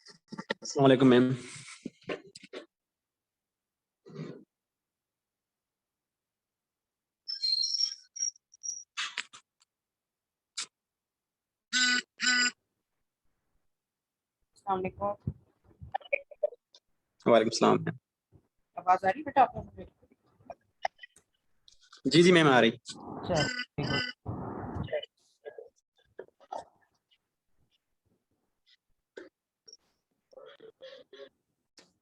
अस्सलाम वालेकुम मैम। अस्सलाम वालेकुम। वालेकुम सलाम मैम। आवाज आ रही बेटा आप लोगों को? जी जी मैम आ रही। चलो ठीक है।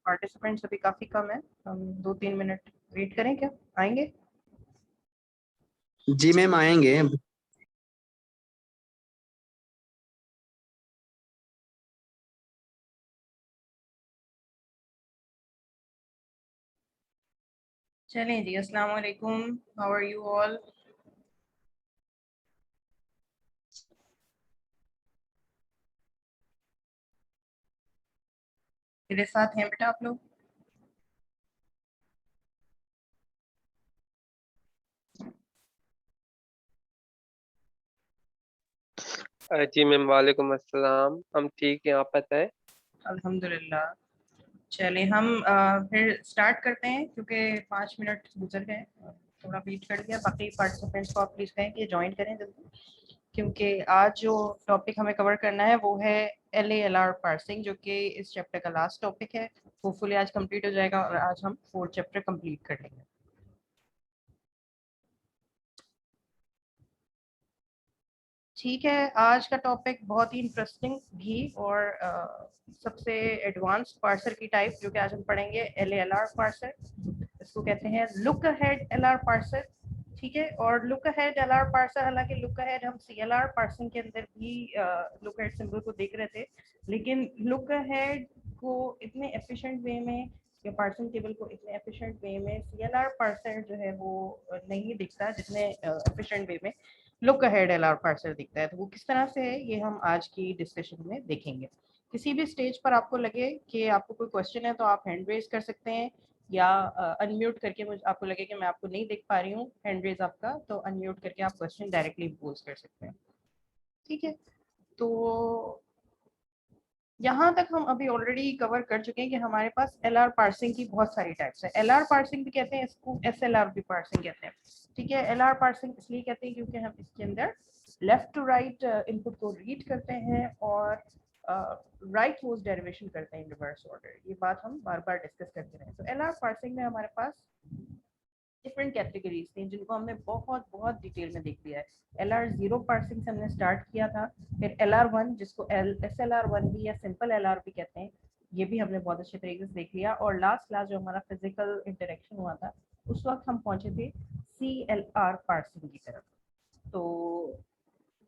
पार्टिसिपेंट्स अभी काफी कम है, हम 2-3 मिनट वेट करें क्या? आएंगे? जी मैम आएंगे। चलें जी। अस्सलाम वालेकुम। How are you all? मेरे साथ हैं बेटा आप लोग? जी मैम, वालेकुम अस्सलाम। हम ठीक हैं, आप बताएं। अल्हम्दुलिल्लाह। चलें हम फिर स्टार्ट करते हैं क्योंकि 5 मिनट गुजर गए, थोड़ा वेट कर दिया। बाकी पार्टिसिपेंट्स को आप प्लीज़ कहें कि ज्वाइन करें जल्दी, क्योंकि आज जो टॉपिक हमें कवर करना है वो है LALR पार्सिंग, जो कि इस चैप्टर का लास्ट टॉपिक है। होपफुली आज कंप्लीट हो जाएगा और आज हम 4 चैप्टर कंप्लीट कर लेंगे। ठीक है, आज का टॉपिक बहुत ही इंटरेस्टिंग भी और सबसे एडवांस पार्सर की टाइप जो कि आज हम पढ़ेंगे LALR पार्सर। इसको कहते हैं लुक अहेड LR पार्सर। ठीक है, और लुक अहेड LR पार्सर, हालांकि लुक अहेड हम CLR पार्सिंग के अंदर भी लुक अहेड सिंबल को देख रहे थे, लेकिन लुक अहेड को इतने एफिशिएंट वे में या पार्सिंग टेबल को इतने एफिशिएंट वे में CLR पार्सर जो है वो नहीं दिखता जितने एफिशिएंट वे में लुक अहेड LR पार्सर दिखता है। तो वो किस तरह से है ये हम आज की डिस्कशन में देखेंगे। किसी भी स्टेज पर आपको लगे कि आपको कोई क्वेश्चन है तो आप हैंड रेज कर सकते हैं, या अनम्यूट करके मुझे आपको लगे कि मैं आपको नहीं देख पा रही हूँ हैंड रेज आपका, तो अनम्यूट करके आप क्वेश्चन डायरेक्टली पोज कर सकते हैं। ठीक है, तो यहाँ तक हम अभी ऑलरेडी कवर कर चुके हैं कि हमारे पास LR पार्सिंग की बहुत सारी टाइप्स है। LR पार्सिंग भी कहते हैं इसको, SLR भी पार्सिंग कहते हैं। ठीक है, LR पार्सिंग इसलिए कहते हैं क्योंकि हम इसके अंदर लेफ्ट टू राइट इनपुट को रीड करते हैं और राइट रोज डेरिवेशन करते हैं इन रिवर्स ऑर्डर। ये बात हम बार बार डिस्कस करते रहे। तो LR पार्सिंग में हमारे पास डिफरेंट कैटेगरीज थी जिनको हमने बहुत बहुत डिटेल में देख लिया है। LR0 पार्सिंग से हमने स्टार्ट किया था, फिर LR1 जिसको SLR1 भी या सिंपल LR भी कहते हैं, ये भी हमने बहुत अच्छे तरीके से देख लिया। और लास्ट क्लास जो हमारा फिजिकल इंटरेक्शन हुआ था उस वक्त हम पहुंचे थे CLR पार्सिंग की तरफ। तो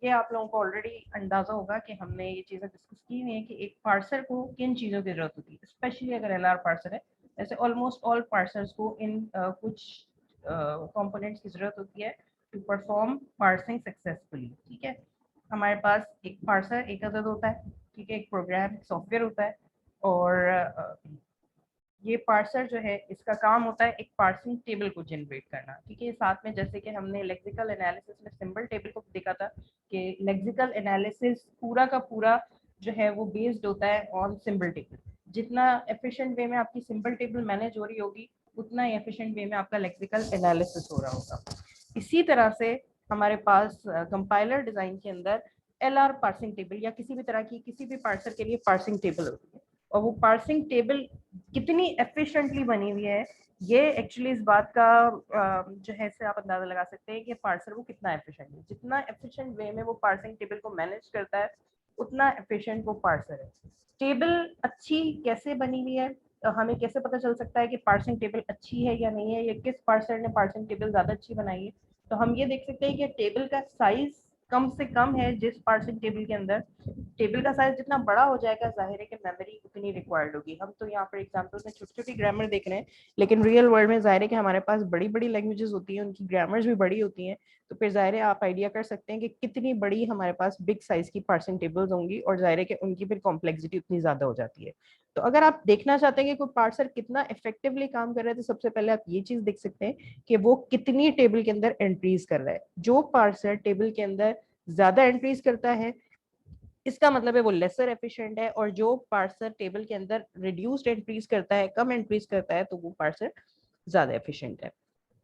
ये आप लोगों को ऑलरेडी अंदाजा होगा कि हमने ये चीज़ें डिस्कस की हुई है कि एक पार्सर को किन चीज़ों की जरूरत होती है, स्पेशली अगर LR पार्सर है। जैसे ऑलमोस्ट ऑल पार्सर्स को इन कुछ कंपोनेंट्स की जरूरत होती है टू परफॉर्म पार्सिंग सक्सेसफुली। ठीक है, हमारे पास एक पार्सर एक अदद होता है, ठीक है, एक प्रोग्राम सॉफ्टवेयर होता है, और ये पार्सर जो है इसका काम होता है एक पार्सिंग टेबल को जनरेट करना। ठीक है, साथ में जैसे कि हमने लेक्सिकल एनालिसिस में सिंबल टेबल को देखा था कि लेक्सिकल एनालिसिस पूरा का पूरा जो है वो बेस्ड होता है ऑन सिंबल टेबल। जितना एफिशिएंट वे में आपकी सिंबल टेबल मैनेज हो रही होगी उतना ही एफिशिएंट वे में आपका लेक्सिकल एनालिसिस हो रहा होगा। इसी तरह से हमारे पास कंपाइलर डिजाइन के अंदर LR पार्सिंग टेबल या किसी भी तरह की किसी भी पार्सर के लिए पार्सिंग टेबल होती है, और वो पार्सिंग टेबल कितनी एफिशिएंटली बनी हुई है ये एक्चुअली इस बात का जो है इससे आप अंदाजा लगा सकते हैं कि पार्सर वो कितना एफिशिएंट है। जितना एफिशिएंट वे में वो पार्सिंग टेबल को मैनेज करता है उतना एफिशिएंट वो पार्सर है। टेबल अच्छी कैसे बनी हुई है, तो हमें कैसे पता चल सकता है कि पार्सिंग टेबल अच्छी है या नहीं है, या किस पार्सर ने पार्सिंग टेबल ज्यादा अच्छी बनाई है। तो हम ये देख सकते हैं कि टेबल का साइज कम से कम है जिस पार्सिंग टेबल के अंदर। टेबल का साइज जितना बड़ा हो जाएगा जाहिर है कि मेमोरी उतनी रिक्वायर्ड होगी। हम तो यहाँ पर एग्जांपल में छोटी छोटी ग्रामर देख रहे हैं, लेकिन रियल वर्ल्ड में जाहिर है कि हमारे पास बड़ी बड़ी लैंग्वेजेस होती हैं, उनकी ग्रामर्स भी बड़ी होती हैं। तो फिर जाहिर है आप आइडिया कर सकते हैं कि कितनी बड़ी हमारे पास बिग साइज की पार्सिंग टेबल्स होंगी, और जाहिर है कि उनकी फिर कॉम्प्लेक्सिटी उतनी ज्यादा हो जाती है। तो अगर आप देखना चाहते हैं कि कोई पार्सर कितना इफेक्टिवली काम कर रहा है तो सबसे पहले आप ये चीज देख सकते हैं कि वो कितनी टेबल के अंदर एंट्रीज कर रहा है। जो पार्सर टेबल के अंदर ज्यादा एंट्रीज करता है इसका मतलब है वो लेसर एफिशिएंट है, और जो पार्सर टेबल के अंदर रिड्यूस्ड एंट्रीज करता है, कम एंट्रीज करता है, तो वो पार्सर ज्यादा एफिशिएंट है।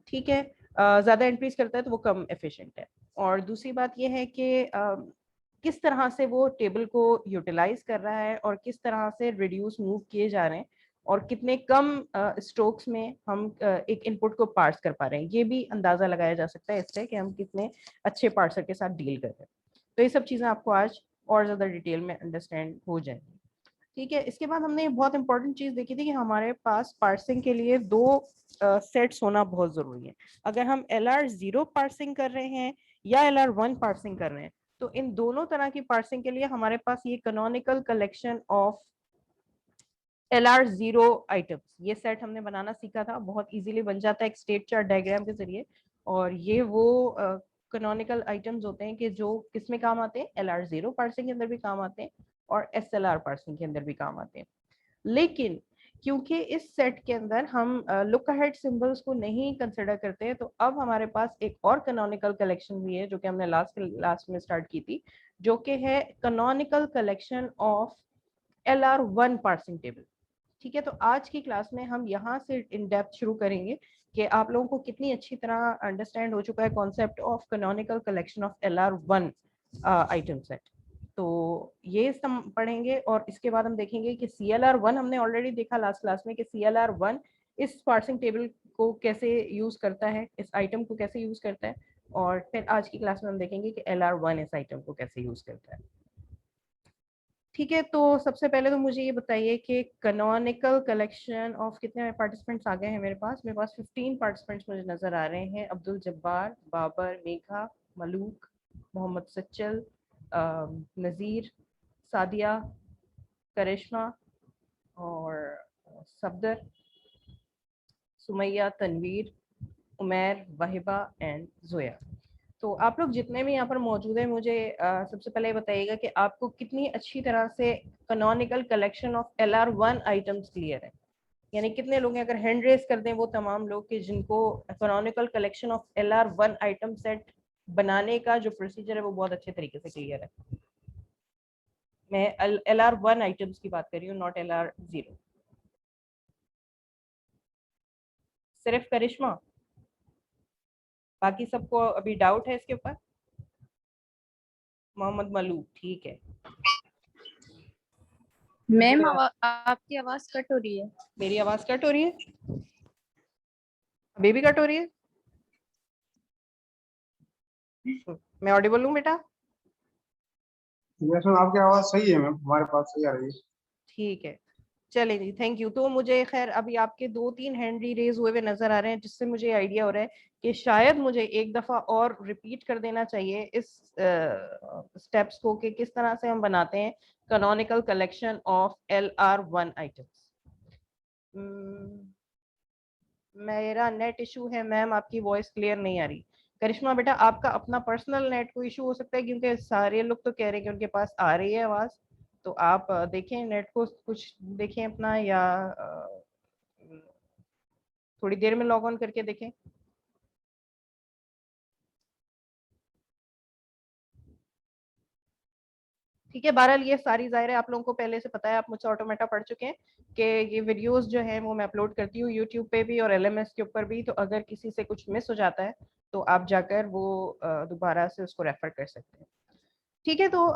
ठीक है, ज्यादा एंट्रीज करता है तो वो कम एफिशिएंट है। और दूसरी बात ये है कि किस तरह से वो टेबल को यूटिलाइज कर रहा है और किस तरह से रिड्यूस मूव किए जा रहे हैं और कितने कम स्ट्रोक्स में हम एक इनपुट को पार्स कर पा रहे हैं, ये भी अंदाजा लगाया जा सकता है इससे कि हम कितने अच्छे पार्सर के साथ डील कर रहे हैं। तो ये सब चीजें आपको आज और ज्यादा डिटेल में अंडरस्टैंड हो जाएंगी। ठीक है, इसके बाद हमने बहुत इंपॉर्टेंट चीज देखी थी कि हमारे पास पार्सिंग के लिए दो सेट्स होना बहुत जरूरी है। अगर हम LR0 पार्सिंग कर रहे हैं या LR1 पार्सिंग कर रहे हैं, तो इन दोनों तरह की पार्सिंग के लिए हमारे पास ये canonical collection of LR0 items, ये सेट हमने बनाना सीखा था, बहुत इजीली बन जाता है एक स्टेट चार्ट डायग्राम के जरिए। और ये वो कैनोनिकल आइटम्स होते हैं कि जो किस में काम आते हैं, LR0 पार्सिंग के अंदर भी काम आते हैं और SLR पार्सिंग के अंदर भी काम आते हैं। लेकिन क्योंकि इस सेट के अंदर हम लुक अहेड सिंबल्स को नहीं कंसिडर करते हैं, तो अब हमारे पास एक और कैनोनिकल कलेक्शन भी है जो कि हमने लास्ट में स्टार्ट की थी, जो कि है canonical collection of LR1 parsing table. ठीक है, तो आज की क्लास में हम यहाँ से इन डेप्थ शुरू करेंगे कि आप लोगों को कितनी अच्छी तरह अंडरस्टैंड हो चुका है concept of canonical collection of LR1 item set. तो ये सब पढ़ेंगे और इसके बाद हम देखेंगे कि CLR1 हमने ऑलरेडी देखा लास्ट क्लास में कि CLR1 इस पार्सिंग टेबल को कैसे यूज करता है, इस आइटम को कैसे यूज करता है, और फिर आज की क्लास में हम देखेंगे कि LR1 इस आइटम को कैसे यूज करता है। ठीक है, तो सबसे पहले तो मुझे ये बताइए कि कैनोनिकल कलेक्शन ऑफ कितने पार्टिसिपेंट्स आ गए हैं मेरे पास 15 पार्टिसिपेंट्स मुझे नजर आ रहे हैं। अब्दुल जब्बार, बाबर, मेघा, मलूक, मोहम्मद सच्चल, नज़ीर, सादिया, करिश्मा और सफदर, सुमैया, तनवीर, उमैर, वाहिबा एंड जोया। तो आप लोग जितने भी यहाँ पर मौजूद हैं, मुझे सबसे पहले बताइएगा कि आपको कितनी अच्छी तरह से canonical collection of LR1 items clear है। यानी कितने लोग हैं, अगर हैंड रेज कर दें वो तमाम लोग कि जिनको canonical collection of LR1 item set बनाने का जो प्रोसीजर है वो बहुत अच्छे तरीके से क्लियर है। मैं LR1 आइटम्स की बात कर रही हूँ, नॉट LR0। सिर्फ करिश्मा, बाकी सबको अभी डाउट है इसके ऊपर? मोहम्मद मलूक, ठीक है। मैम आपकी आवाज कट हो रही है। मेरी आवाज कट हो रही है? अभी भी कट हो रही है? मैं ऑडिबल हूँ बेटा? यस मैम, आपकी आवाज सही है मैम, हमारे पास सही आ रही है। ठीक है, चले जी, थैंक यू। तो मुझे खैर अभी आपके 2-3 हैंड रेज हुए हुए नजर आ रहे हैं, जिससे मुझे आइडिया हो रहा है कि शायद मुझे एक दफा और रिपीट कर देना चाहिए इस स्टेप्स को कि किस तरह से हम बनाते हैं canonical collection of LR1 items. मेरा नेट इशू है मैम, आपकी वॉइस क्लियर नहीं आ रही। करिश्मा बेटा, आपका अपना पर्सनल नेट को इशू हो सकता है, क्योंकि सारे लोग तो कह रहे हैं कि उनके पास आ रही है आवाज। तो आप देखें नेट को, कुछ देखें अपना, या थोड़ी देर में लॉग ऑन करके देखें। ठीक है, बहरहाल ये सारी जाहिर है आप लोगों को पहले से पता है, आप मुझसे ऑटोमेटा पढ़ चुके हैं कि ये वीडियोस जो है वो मैं अपलोड करती हूँ यूट्यूब पे भी और LMS के ऊपर भी। तो अगर किसी से कुछ मिस हो जाता है तो आप जाकर वो दोबारा से उसको रेफर कर सकते हैं। ठीक है, तो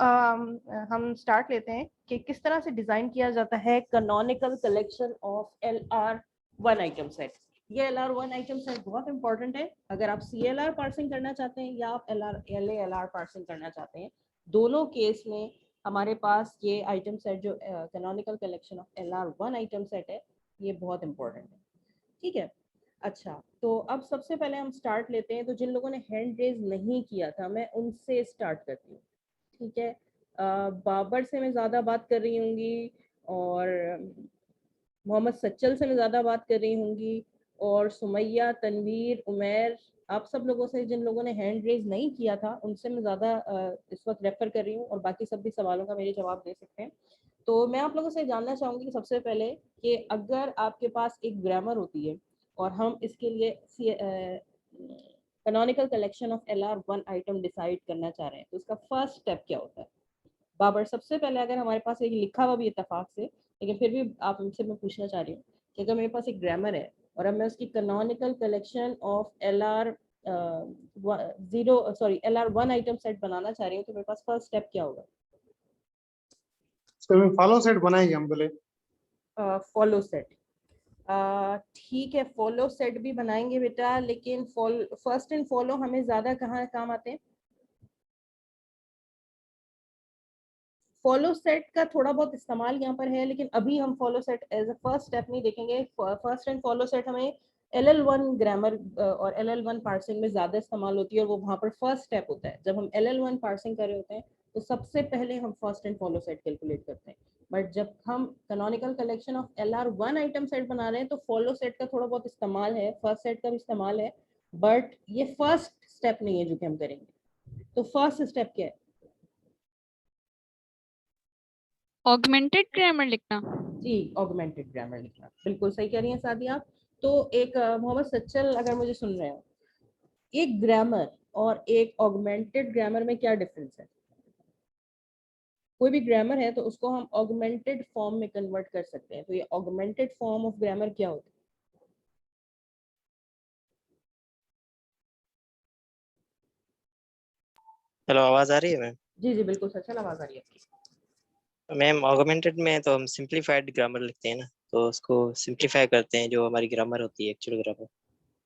हम स्टार्ट लेते हैं कि किस तरह से डिजाइन किया जाता है canonical collection of LR1 item set. ये LR1 आइटम सेट बहुत इंपॉर्टेंट है। अगर आप CLR पार्सिंग करना चाहते हैं या आप LR पार्सिंग करना चाहते हैं, दोनों केस में हमारे पास ये आइटम सेट जो canonical collection of LR1 item set है, ये बहुत इंपॉर्टेंट है। ठीक है, अच्छा, तो अब सबसे पहले हम स्टार्ट लेते हैं। तो जिन लोगों ने हैंड रेज नहीं किया था, मैं उनसे स्टार्ट करती हूँ। ठीक है, बाबर से मैं ज़्यादा बात कर रही होंगी, और मोहम्मद सच्चल से मैं ज़्यादा बात कर रही होंगी, और सुमैया, तनवीर, उमैर, आप सब लोगों से, जिन लोगों ने हैंड रेज नहीं किया था, उनसे मैं ज़्यादा इस वक्त रेफर कर रही हूँ, और बाकी सब भी सवालों का मेरे जवाब दे सकते हैं। तो मैं आप लोगों से जानना चाहूँगी कि सबसे पहले कि अगर आपके पास एक ग्रामर होती है और हम इसके लिए canonical collection of LR1 item decide करना चाह रहे हैं, तो इसका फर्स्ट स्टेप क्या होता है? बाबर, सबसे पहले अगर हमारे पास एक लिखा हुआ भी इत्तेफाक से, लेकिन फिर भी आप हमसे मैं पूछना चाह रही हूँ कि अगर मेरे पास एक ग्रामर है और अब मैं उसकी canonical collection of LR 1 item set बनाना चाह रही हूँ, तो मेरे पास फर्स्ट स्टेप क्या होगा? इसको फॉलो सेट बनाएंगे हम पहले। फॉलो सेट, ठीक है, फॉलो सेट भी बनाएंगे बेटा, लेकिन फर्स्ट एंड फॉलो हमें ज्यादा कहाँ काम आते हैं? फॉलो सेट का थोड़ा बहुत इस्तेमाल यहाँ पर है, लेकिन अभी हम follow set as a first step नहीं देखेंगे। फर्स्ट एंड फॉलो सेट हमें LL1 ग्रामर और LL1 पार्सिंग में ज्यादा इस्तेमाल होती है, और वो वहाँ पर फर्स्ट स्टेप होता है। जब हम LL1 पार्सिंग कर रहे होते हैं तो सबसे पहले हम first and follow set calculate करते हैं, बट जब हम canonical collection of LR1 item set बना रहे हैं तो फॉलो सेट का थोड़ा बहुत इस्तेमाल है, फर्स्ट सेट का भी इस्तेमाल है, बट ये फर्स्ट स्टेप नहीं है जो कि हम करेंगे। तो फर्स्ट स्टेप क्या है? ऑगमेंटेड ग्रामर लिखना। जी, ऑगमेंटेड ग्रामर लिखना, बिल्कुल सही कह रही हैं सादिया आप। तो एक मोहम्मद सच्चल अगर मुझे सुन रहे हो, एक ग्रामर और एक ऑगमेंटेड ग्रामर में क्या डिफरेंस है? कोई भी ग्रामर है तो उसको हम ऑगमेंटेड फॉर्म में कन्वर्ट कर सकते हैं, तो ये ऑगमेंटेड फॉर्म ऑफ ग्रामर क्या होता है? हेलो, आवाज आ रही है मैम? जी जी बिल्कुल सच्चल, आवाज आ रही है आपकी। मैम ऑगमेंटेड में तो हम सिंप्लीफाइड ग्रामर लिखते हैं ना, तो उसको सिंप्लीफाई करते हैं जो हमारी ग्रामर होती है, एक्चुअल ग्रामर।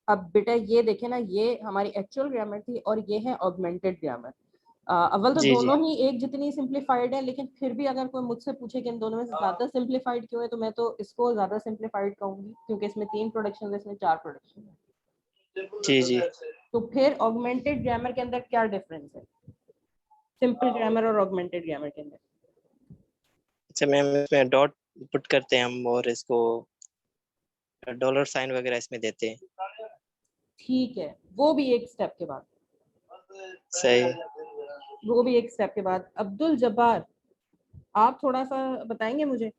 अब बेटा ये देखे ना, ये हमारी एक्चुअल ग्रामर थी और ये है ऑगमेंटेड ग्रामर। अव्वल तो जी जी। दोनों ही एक जितनी सिंप्लीफाइड है, लेकिन फिर भी अगर कोई मुझसे पूछे कि इन दोनों में से ज्यादा सिंप्लीफाइड क्यों है, तो मैं तो इसको ज्यादा सिंप्लीफाइड कहूंगी, क्योंकि इसमें 3 प्रोडक्शन है, इसमें 4 प्रोडक्शन है। जी जी। तो फिर ऑगमेंटेड ग्रामर के अंदर क्या डिफरेंस है सिंपल ग्रामर और ऑगमेंटेड ग्रामर के अंदर? अच्छा मैम, इसमें डॉट पुट करते हैं हम और इसको डॉलर साइन वगैरह इसमें देते हैं। ठीक है, वो भी एक स्टेप के बाद, सही। वो भी एक स्टेप के बाद। अब्दुल जब्बार, आप थोड़ा सा बताएंगे मुझे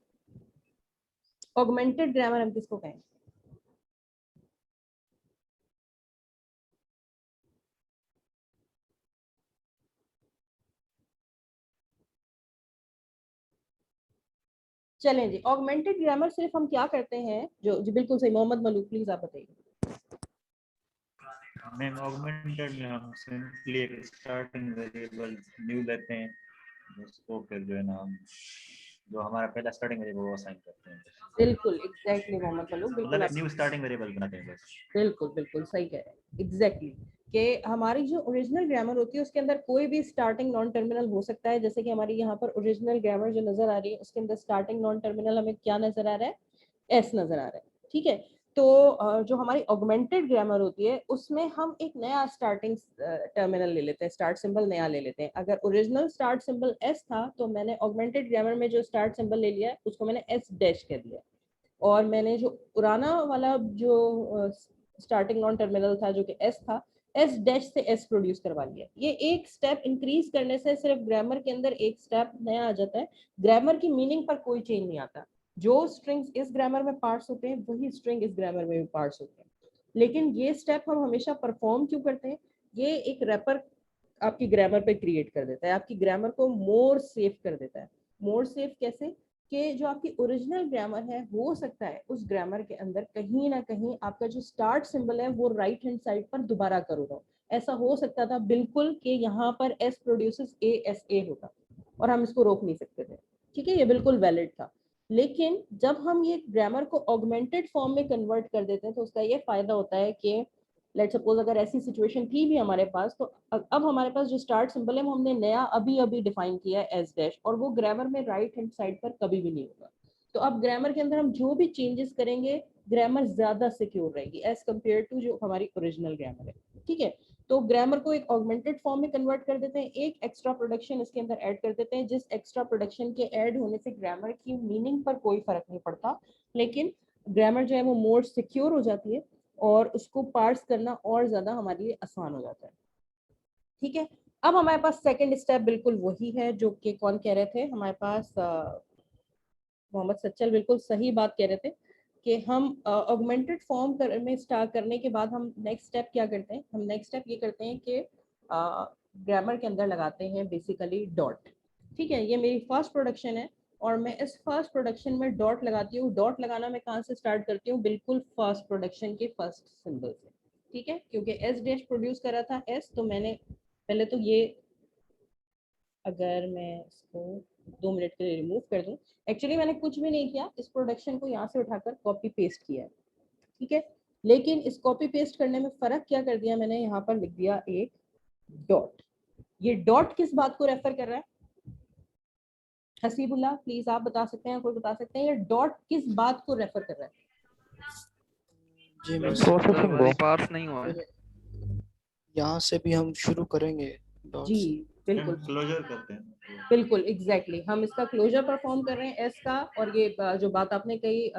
ऑगमेंटेड ग्रामर हम किसको कहें? चलें जी, ऑगमेंटेड ग्रामर सिर्फ हम क्या करते हैं, जो जी बिल्कुल सही, मोहम्मद मलूक प्लीज आप बताइए। मैम ऑगमेंटेड में हम सिंपली एक स्टार्टिंग वेरिएबल न्यू लेते हैं, उसको फिर जो है ना हम जो हमारा पहला स्टार्टिंग वेरिएबल वो असाइन करते हैं, बिल्कुल एग्जैक्टली मोहम्मद मलूक, बिल्कुल मतलब आप एक न्यू स्टार्टिंग वेरिएबल बनाते हैं बस। बिल्कुल बिल्कुल सही कह रहे हैं, एग्जैक्टली कि हमारी जो ओरिजिनल ग्रामर होती है उसके अंदर कोई भी स्टार्टिंग नॉन टर्मिनल हो सकता है। जैसे कि हमारी यहाँ पर ओरिजिनल ग्रामर जो नजर आ रही है उसके अंदर स्टार्टिंग नॉन टर्मिनल हमें क्या नजर आ रहा है? एस नजर आ रहा है, ठीक है। तो जो हमारी ऑगमेंटेड ग्रामर होती है उसमें हम एक नया स्टार्टिंग टर्मिनल ले लेते हैं, स्टार्ट सिंबल नया ले लेते हैं। अगर ओरिजिनल स्टार्ट सिंबल एस था तो मैंने ऑगमेंटेड ग्रामर में जो स्टार्ट सिंबल ले लिया उसको मैंने एस डैश कह दिया, और मैंने जो पुराना वाला जो स्टार्टिंग नॉन टर्मिनल था जो कि एस था, एस डैश से एस प्रोड्यूस करवा लिया। ये एक स्टेप इंक्रीज करने से सिर्फ ग्रामर के अंदर एक स्टेप नया आ जाता है, ग्रामर की मीनिंग पर कोई चेंज नहीं आता। जो स्ट्रिंग्स इस ग्रामर में पार्ट्स होते हैं वही स्ट्रिंग इस ग्रामर में भी पार्ट्स होते हैं। लेकिन ये स्टेप हम हमेशा परफॉर्म क्यों करते हैं? ये एक रैपर आपकी ग्रामर पे क्रिएट कर देता है, आपकी ग्रामर को मोर सेफ कर देता है। मोर सेफ कैसे? कि जो आपकी ओरिजिनल ग्रामर है, हो सकता है उस ग्रामर के अंदर कहीं ना कहीं आपका जो स्टार्ट सिंबल है वो राइट हैंड साइड पर दोबारा करो रहा हो। ऐसा हो सकता था बिल्कुल कि यहाँ पर S produces A S A होगा और हम इसको रोक नहीं सकते थे, ठीक है, ये बिल्कुल वैलिड था। लेकिन जब हम ये ग्रामर को ऑगमेंटेड फॉर्म में कन्वर्ट कर देते हैं तो उसका ये फायदा होता है कि लेट सपोज अगर ऐसी सिचुएशन थी भी हमारे पास, तो अब हमारे पास जो स्टार्ट सिंबल है वो हमने नया अभी अभी डिफाइन किया है एस डैश, और वो ग्रामर में राइट हैंड साइड पर कभी भी नहीं होगा। तो अब ग्रामर के अंदर हम जो भी चेंजेस करेंगे ग्रामर ज्यादा सिक्योर रहेगी एज कम्पेयर टू जो हमारी ओरिजिनल ग्रामर है, ठीक है। तो ग्रामर को एक ऑगमेंटेड फॉर्म में कन्वर्ट कर देते हैं, एक एक्स्ट्रा प्रोडक्शन इसके अंदर ऐड कर देते हैं, जिस एक्स्ट्रा प्रोडक्शन के ऐड होने से ग्रामर की मीनिंग पर कोई फर्क नहीं पड़ता, लेकिन ग्रामर जो है वो मोर सिक्योर हो जाती है और उसको पार्स करना और ज्यादा हमारे लिए आसान हो जाता है, ठीक है। अब हमारे पास सेकंड स्टेप बिल्कुल वही है जो कि कौन कह रहे थे हमारे पास, मोहम्मद सच्चल बिल्कुल सही बात कह रहे थे कि हम ऑगमेंटेड फॉर्म में स्टार्ट करने के बाद हम नेक्स्ट स्टेप क्या करते हैं? हम नेक्स्ट स्टेप ये करते हैं कि ग्रामर के अंदर लगाते हैं बेसिकली डॉट। ठीक है, ये मेरी फर्स्ट प्रोडक्शन है और मैं इस फर्स्ट प्रोडक्शन में डॉट लगाती हूँ। डॉट लगाना मैं कहाँ से स्टार्ट करती हूँ? बिल्कुल फर्स्ट प्रोडक्शन के फर्स्ट सिंबल से, ठीक है, क्योंकि एस डैश प्रोड्यूस करा था एस, तो मैंने पहले तो ये, अगर मैं इसको 2 मिनट के लिए रिमूव कर दूं, एक्चुअली मैंने कुछ भी नहीं किया, इस प्रोडक्शन को यहाँ से उठाकर कॉपी पेस्ट किया है, ठीक है। लेकिन इस कॉपी पेस्ट करने में फर्क क्या कर दिया मैंने, यहाँ पर लिख दिया एक डॉट। ये डॉट किस बात को रेफर कर रहा है? हसीबुल्लाह प्लीज आप बता सकते हैं, कोई बता सकते हैं ये डॉट किस बात को रेफर कर रहा है? जी मिस, प्रोसेसिंग अभी पार्स नहीं हुआ है। यहाँ से भी हम शुरू करेंगे डॉट जी से। बिल्कुल क्लोजर करते हैं। बिल्कुल एग्जैक्टली हम इसका क्लोजर परफॉर्म कर रहे हैं एस का। और ये जो बात आपने कही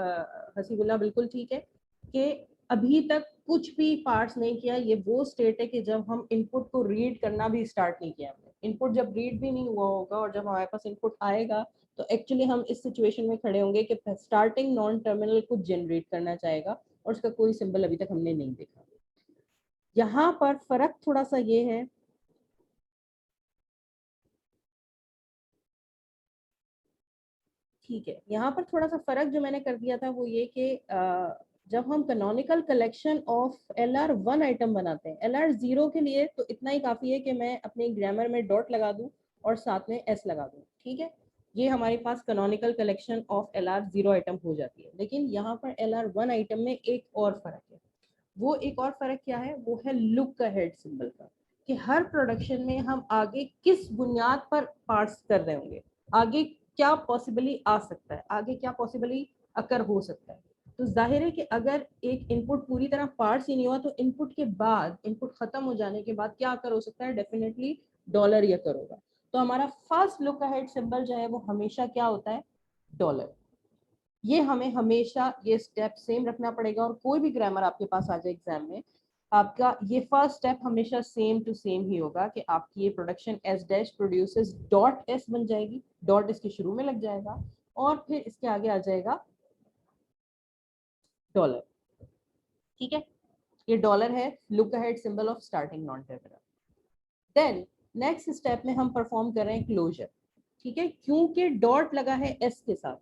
हसीबुल्लाह बिल्कुल ठीक है कि अभी तक कुछ भी पार्ट्स नहीं किया। ये वो स्टेट है कि जब हम इनपुट को रीड करना भी स्टार्ट नहीं किया हमने। इनपुट जब रीड भी नहीं हुआ होगा और जब हमारे पास इनपुट आएगा तो एक्चुअली हम इस सिचुएशन में खड़े होंगे कि स्टार्टिंग नॉन टर्मिनल को जनरेट करना चाहेगा और उसका कोई सिंबल अभी तक हमने नहीं देखा। यहाँ पर फर्क थोड़ा सा ये है, ठीक है, यहाँ पर थोड़ा सा फर्क जो मैंने कर दिया था वो ये कि जब हम canonical collection of LR1 item बनाते हैं, LR0 के लिए तो इतना ही काफी है कि मैं अपने ग्रामर में डॉट लगा दूं और साथ में S लगा दूं, ठीक है। ये हमारे पास canonical collection of LR0 item हो जाती है। लेकिन यहाँ पर LR1 आइटम में एक और फर्क है। वो एक और फर्क क्या है? वो है लुक अहेड सिंबल का, कि हर प्रोडक्शन में हम आगे किस बुनियाद पर पार्ट्स कर रहे होंगे, आगे क्या पॉसिबली आ सकता है, आगे क्या पॉसिबली अकर हो सकता है। तो जाहिर है कि अगर एक इनपुट पूरी तरह पार्ट्स ही नहीं हुआ तो इनपुट के बाद, इनपुट खत्म हो जाने के बाद क्या अकर हो सकता है? डेफिनेटली डॉलर ही अकर होगा। तो हमारा फर्स्ट लुक अहेड सिंबल जो है वो हमेशा क्या होता है? डॉलर। ये हमें हमेशा ये स्टेप सेम रखना पड़ेगा। और कोई भी ग्रामर आपके पास आ जाए एग्जाम में, आपका ये फर्स्ट स्टेप हमेशा सेम टू सेम ही होगा कि आपकी ये production S dash produces dot S बन जाएगी। डॉट इसके शुरू में लग जाएगा और फिर इसके आगे आ जाएगा डॉलर, ठीक है। ये डॉलर है, look ahead symbol of starting non terminal. Then next step में हम परफॉर्म कर रहे हैं क्लोजर, ठीक है। क्योंकि डॉट लगा है एस के साथ,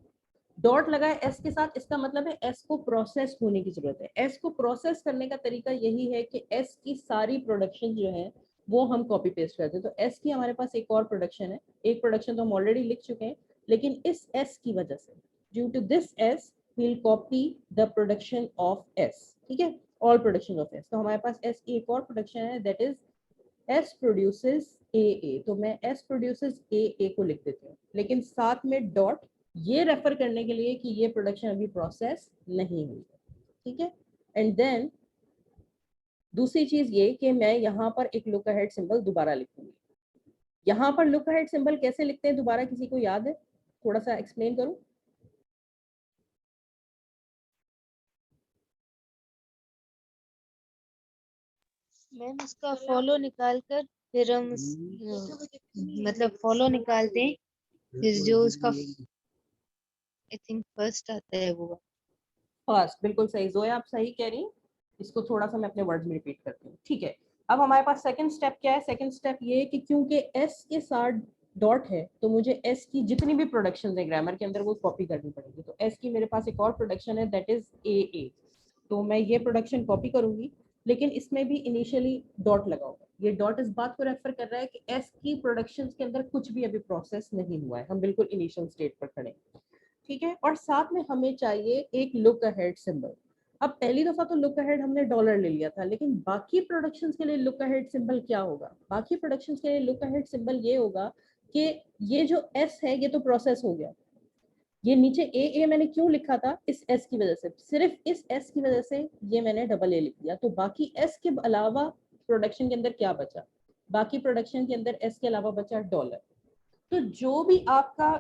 डॉट लगा है एस के साथ, इसका मतलब है एस को प्रोसेस होने की जरूरत है। एस को प्रोसेस करने का तरीका यही है कि एस की सारी प्रोडक्शन जो है वो हम कॉपी पेस्ट करते हैं। तो एस की हमारे पास एक और प्रोडक्शन है, एक प्रोडक्शन तो हम ऑलरेडी लिख चुके हैं, लेकिन इस एस की वजह से, due to this S we'll copy the production of S, ठीक है, all production of S। तो हमारे पास S की एक और प्रोडक्शन है, that is S produces AA। तो मैं S produces AA को लिख देती हूँ, लेकिन साथ में डॉट, ये रेफर करने के लिए कि ये प्रोडक्शन अभी प्रोसेस नहीं हुई है, ठीक है। एंड देन दूसरी चीज ये कि मैं यहाँ पर एक लुक अहेड सिंबल दोबारा लिखूंगी। यहाँ पर लुक अहेड सिंबल कैसे लिखते हैं दोबारा, किसी को याद है? थोड़ा सा एक्सप्लेन करूँ। मैम उसका फॉलो निकाल कर फिर हम मतलब फॉलो निकालते हैं, फिर जो उसका आई थिंक फर्स्ट आता है वो। फर्स्ट, बिल्कुल सही जोया, आप सही कह रही हैं। इसको थोड़ा सा मैं अपने वर्ड्स में रिपीट करती हूँ, ठीक है। अब हमारे पास सेकंड स्टेप क्या है? सेकंड स्टेप ये है कि क्योंकि एस के साथ डॉट है तो मुझे एस की जितनी भी प्रोडक्शन है ग्रामर के अंदर वो कॉपी करनी पड़ेगी। तो एस की मेरे पास एक और प्रोडक्शन है, दैट इज ए। तो मैं ये प्रोडक्शन कॉपी करूंगी, लेकिन इसमें भी इनिशियली डॉट लगा होगा। ये डॉट इस बात को रेफर कर रहा है कि एस की प्रोडक्शन के अंदर कुछ भी अभी प्रोसेस नहीं हुआ है, हम बिल्कुल इनिशियल स्टेट पर खड़े हैं, ठीक है। और साथ में हमें चाहिए एक लुक अहेड सिंबल। अब पहली दफा तो लुक अहेड हमने डॉलर ले लिया था, लेकिन बाकी प्रोडक्शंस के लिए लुक अहेड सिंबल क्या होगा? बाकी प्रोडक्शंस के लिए लुक अहेड सिंबल ये होगा कि ये जो एस है ये तो प्रोसेस हो गया, ये नीचे ए मैंने क्यों लिखा था? इस एस की वजह से, सिर्फ इस एस की वजह से ये मैंने डबल ए लिख दिया। तो बाकी एस के अलावा प्रोडक्शन के अंदर क्या बचा? बाकी प्रोडक्शन के अंदर एस के अलावा बचा डॉलर। तो जो भी आपका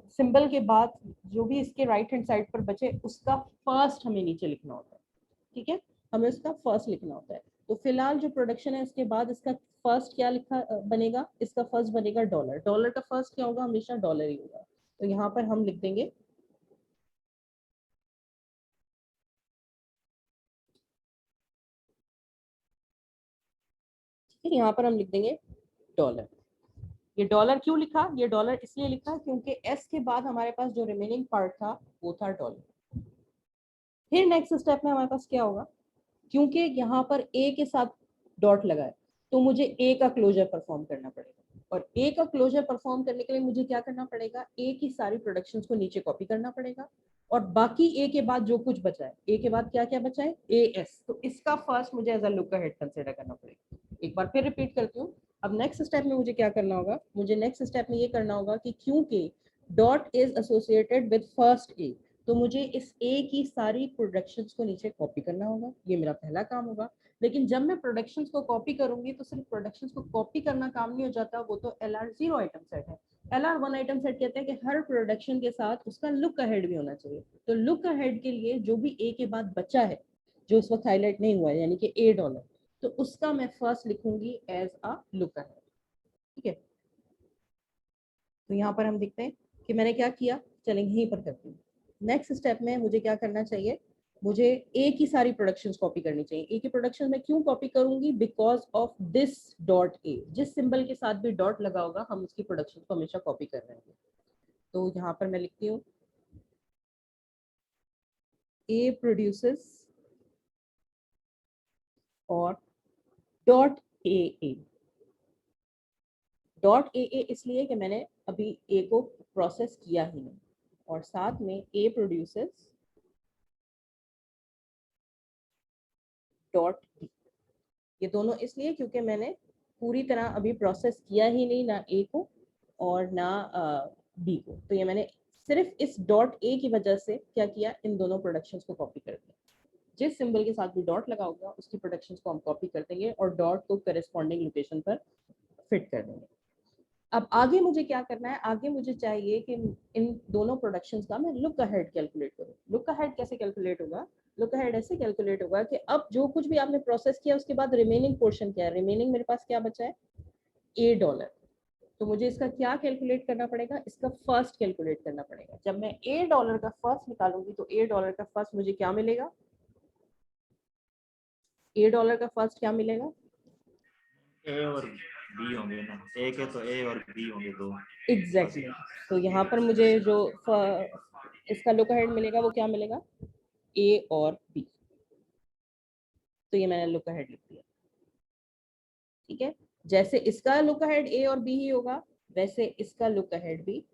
सिंबल के बाद जो भी इसके राइट हैंड साइड पर बचे उसका फर्स्ट हमें नीचे लिखना होता है, ठीक है, हमें उसका फर्स्ट लिखना होता है। तो फिलहाल जो प्रोडक्शन है उसके बाद इसका फर्स्ट क्या लिखा बनेगा? इसका फर्स्ट बनेगा डॉलर। डॉलर का फर्स्ट क्या होगा? हमेशा डॉलर ही होगा। तो यहाँ पर हम लिख देंगे यहाँ पर हम लिख देंगे डॉलर। ये डॉलर क्यों लिखा? ये डॉलर इसलिए लिखा क्योंकि एस के बाद हमारे पास जो रिमेनिंग पार्ट था वो था डॉलर। फिर नेक्स्ट स्टेप में हमारे पास क्या होगा, क्योंकि यहाँ पर ए के साथ डॉट लगा है तो मुझे ए का क्लोजर परफॉर्म करना पड़ेगा, और ए का क्लोजर परफॉर्म करने के लिए मुझे क्या करना पड़ेगा, ए की सारी प्रोडक्शंस को नीचे कॉपी करना पड़ेगा, और बाकी ए के बाद जो कुछ बचा है, ए के बाद क्या क्या बचा है, ए एस, तो इसका फर्स्ट मुझे as a look ahead consider करना पड़ेगा। एक बार फिर रिपीट करती हूँ। अब नेक्स्ट स्टेप में मुझे क्या करना होगा, मुझे नेक्स्ट स्टेप में ये करना होगा कि क्योंकि dot is associated with first A, तो मुझे इस ए की सारी प्रोडक्शंस को नीचे कॉपी करना होगा, ये मेरा पहला काम होगा। लेकिन जब मैं प्रोडक्शंस को कॉपी करूंगी तो सिर्फ प्रोडक्शंस को कॉपी करना काम नहीं हो जाता, वो तो LR0 आइटम सेट है। LR1 आइटम सेट कहते हैं कि हर प्रोडक्शन के साथ उसका लुक अहेड भी होना चाहिए। तो लुक अहेड के लिए जो भी ए के बाद बचा है, जो इस वक्त हाईलाइट नहीं हुआ है, यानी कि ए डॉलर, तो उसका मैं फर्स्ट लिखूंगी एज अ लुक अहेड। ठीक है, तो यहाँ पर हम देखते हैं कि मैंने क्या किया, चलेंगे यहीं पर करती हूँ। नेक्स्ट स्टेप में मुझे क्या करना चाहिए, मुझे ए की सारी प्रोडक्शंस कॉपी करनी चाहिए। ए की प्रोडक्शन में क्यों कॉपी करूंगी, because of this dot A, जिस सिंबल के साथ भी डॉट लगा होगा हम उसकी प्रोडक्शन को हमेशा कॉपी कर रहे हैं। तो यहाँ पर मैं लिखती हूँ ए प्रोड्यूसेस और डॉट ए। डॉट ए इसलिए कि मैंने अभी ए को प्रोसेस किया ही नहीं, और साथ में ए प्रोड्यूसेस डॉट बी, ये दोनों इसलिए क्योंकि मैंने पूरी तरह अभी प्रोसेस किया ही नहीं, ना ए को और ना बी को। तो ये मैंने सिर्फ इस डॉट ए की वजह से क्या किया, इन दोनों प्रोडक्शंस को कॉपी कर दिया। जिस सिंबल के साथ भी डॉट लगा होगा उसकी प्रोडक्शंस को हम कॉपी कर देंगे और डॉट को करेस्पॉन्डिंग लोकेशन पर फिट कर देंगे। अब आगे मुझे क्या करना है, आगे मुझे चाहिए कि इन दोनों प्रोडक्शंस का मैं लुक अहेड कैलकुलेट करूँ। लुक अहेड कैसे कैलकुलेट होगा, लुक अहेड ऐसे कैलकुलेट होगा कि अब जो कुछ भी आपने प्रोसेस किया उसके बाद रिमेनिंग पोर्शन क्या है, रिमेनिंग मेरे पास क्या बचा है, ए डॉलर। तो मुझे इसका क्या कैलकुलेट करना पड़ेगा, इसका फर्स्ट कैलकुलेट करना पड़ेगा। जब मैं ए डॉलर का फर्स्ट निकालूंगी तो ए डॉलर का फर्स्ट मुझे क्या मिलेगा, ए डॉलर का फर्स्ट क्या मिलेगा, ए और बी होंगे ना, ए के तो ए और बी होंगे दो। एग्जैक्टली तो यहाँ पर मुझे जो इसका लुक अहेड मिलेगा वो क्या मिलेगा, ए और बी। तो ये मैंने लुक अहेड लिख दिया। ठीक है, जैसे इसका लुक अहेड ए और बी ही होगा वैसे इसका लुक अहेड भी,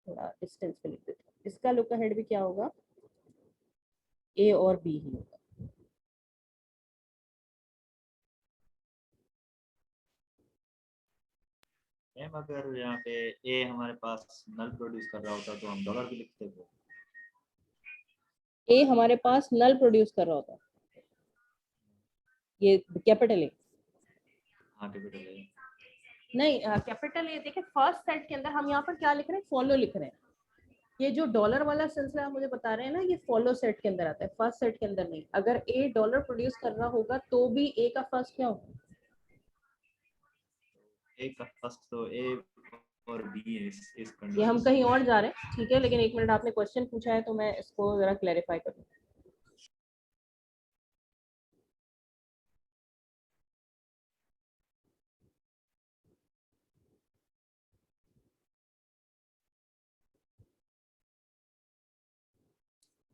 थोड़ा डिस्टेंस पे लिख देते हैं, इसका लुक अहेड भी क्या होगा, ए और बी ही होगा। मैम अगर यहाँ पे ए हमारे पास नल प्रोड्यूस कर रहा होता तो हम डॉलर भी लिखते थे। ए हमारे पास नल प्रोड्यूस कर रहा होता, ये कैपिटल ए, हाँ कैपिटल ए नहीं कैपिटल ए। देखिए फर्स्ट सेट के अंदर हम यहाँ पर क्या लिख रहे हैं, फॉलो लिख रहे हैं। ये जो डॉलर वाला सिलसिला आप मुझे बता रहे हैं ना, ये फॉलो सेट के अंदर आता है, फर्स्ट सेट के अंदर नहीं। अगर ए डॉलर प्रोड्यूस कर रहा होगा तो भी ए का फर्स्ट क्या होगा, ए का फर्स्ट तो ए और बी है इस ये कंडीशन। हम कहीं और जा रहे हैं। ठीक है, लेकिन एक मिनट, आपने क्वेश्चन पूछा है तो मैं इसको जरा क्लैरिफाई करूँ।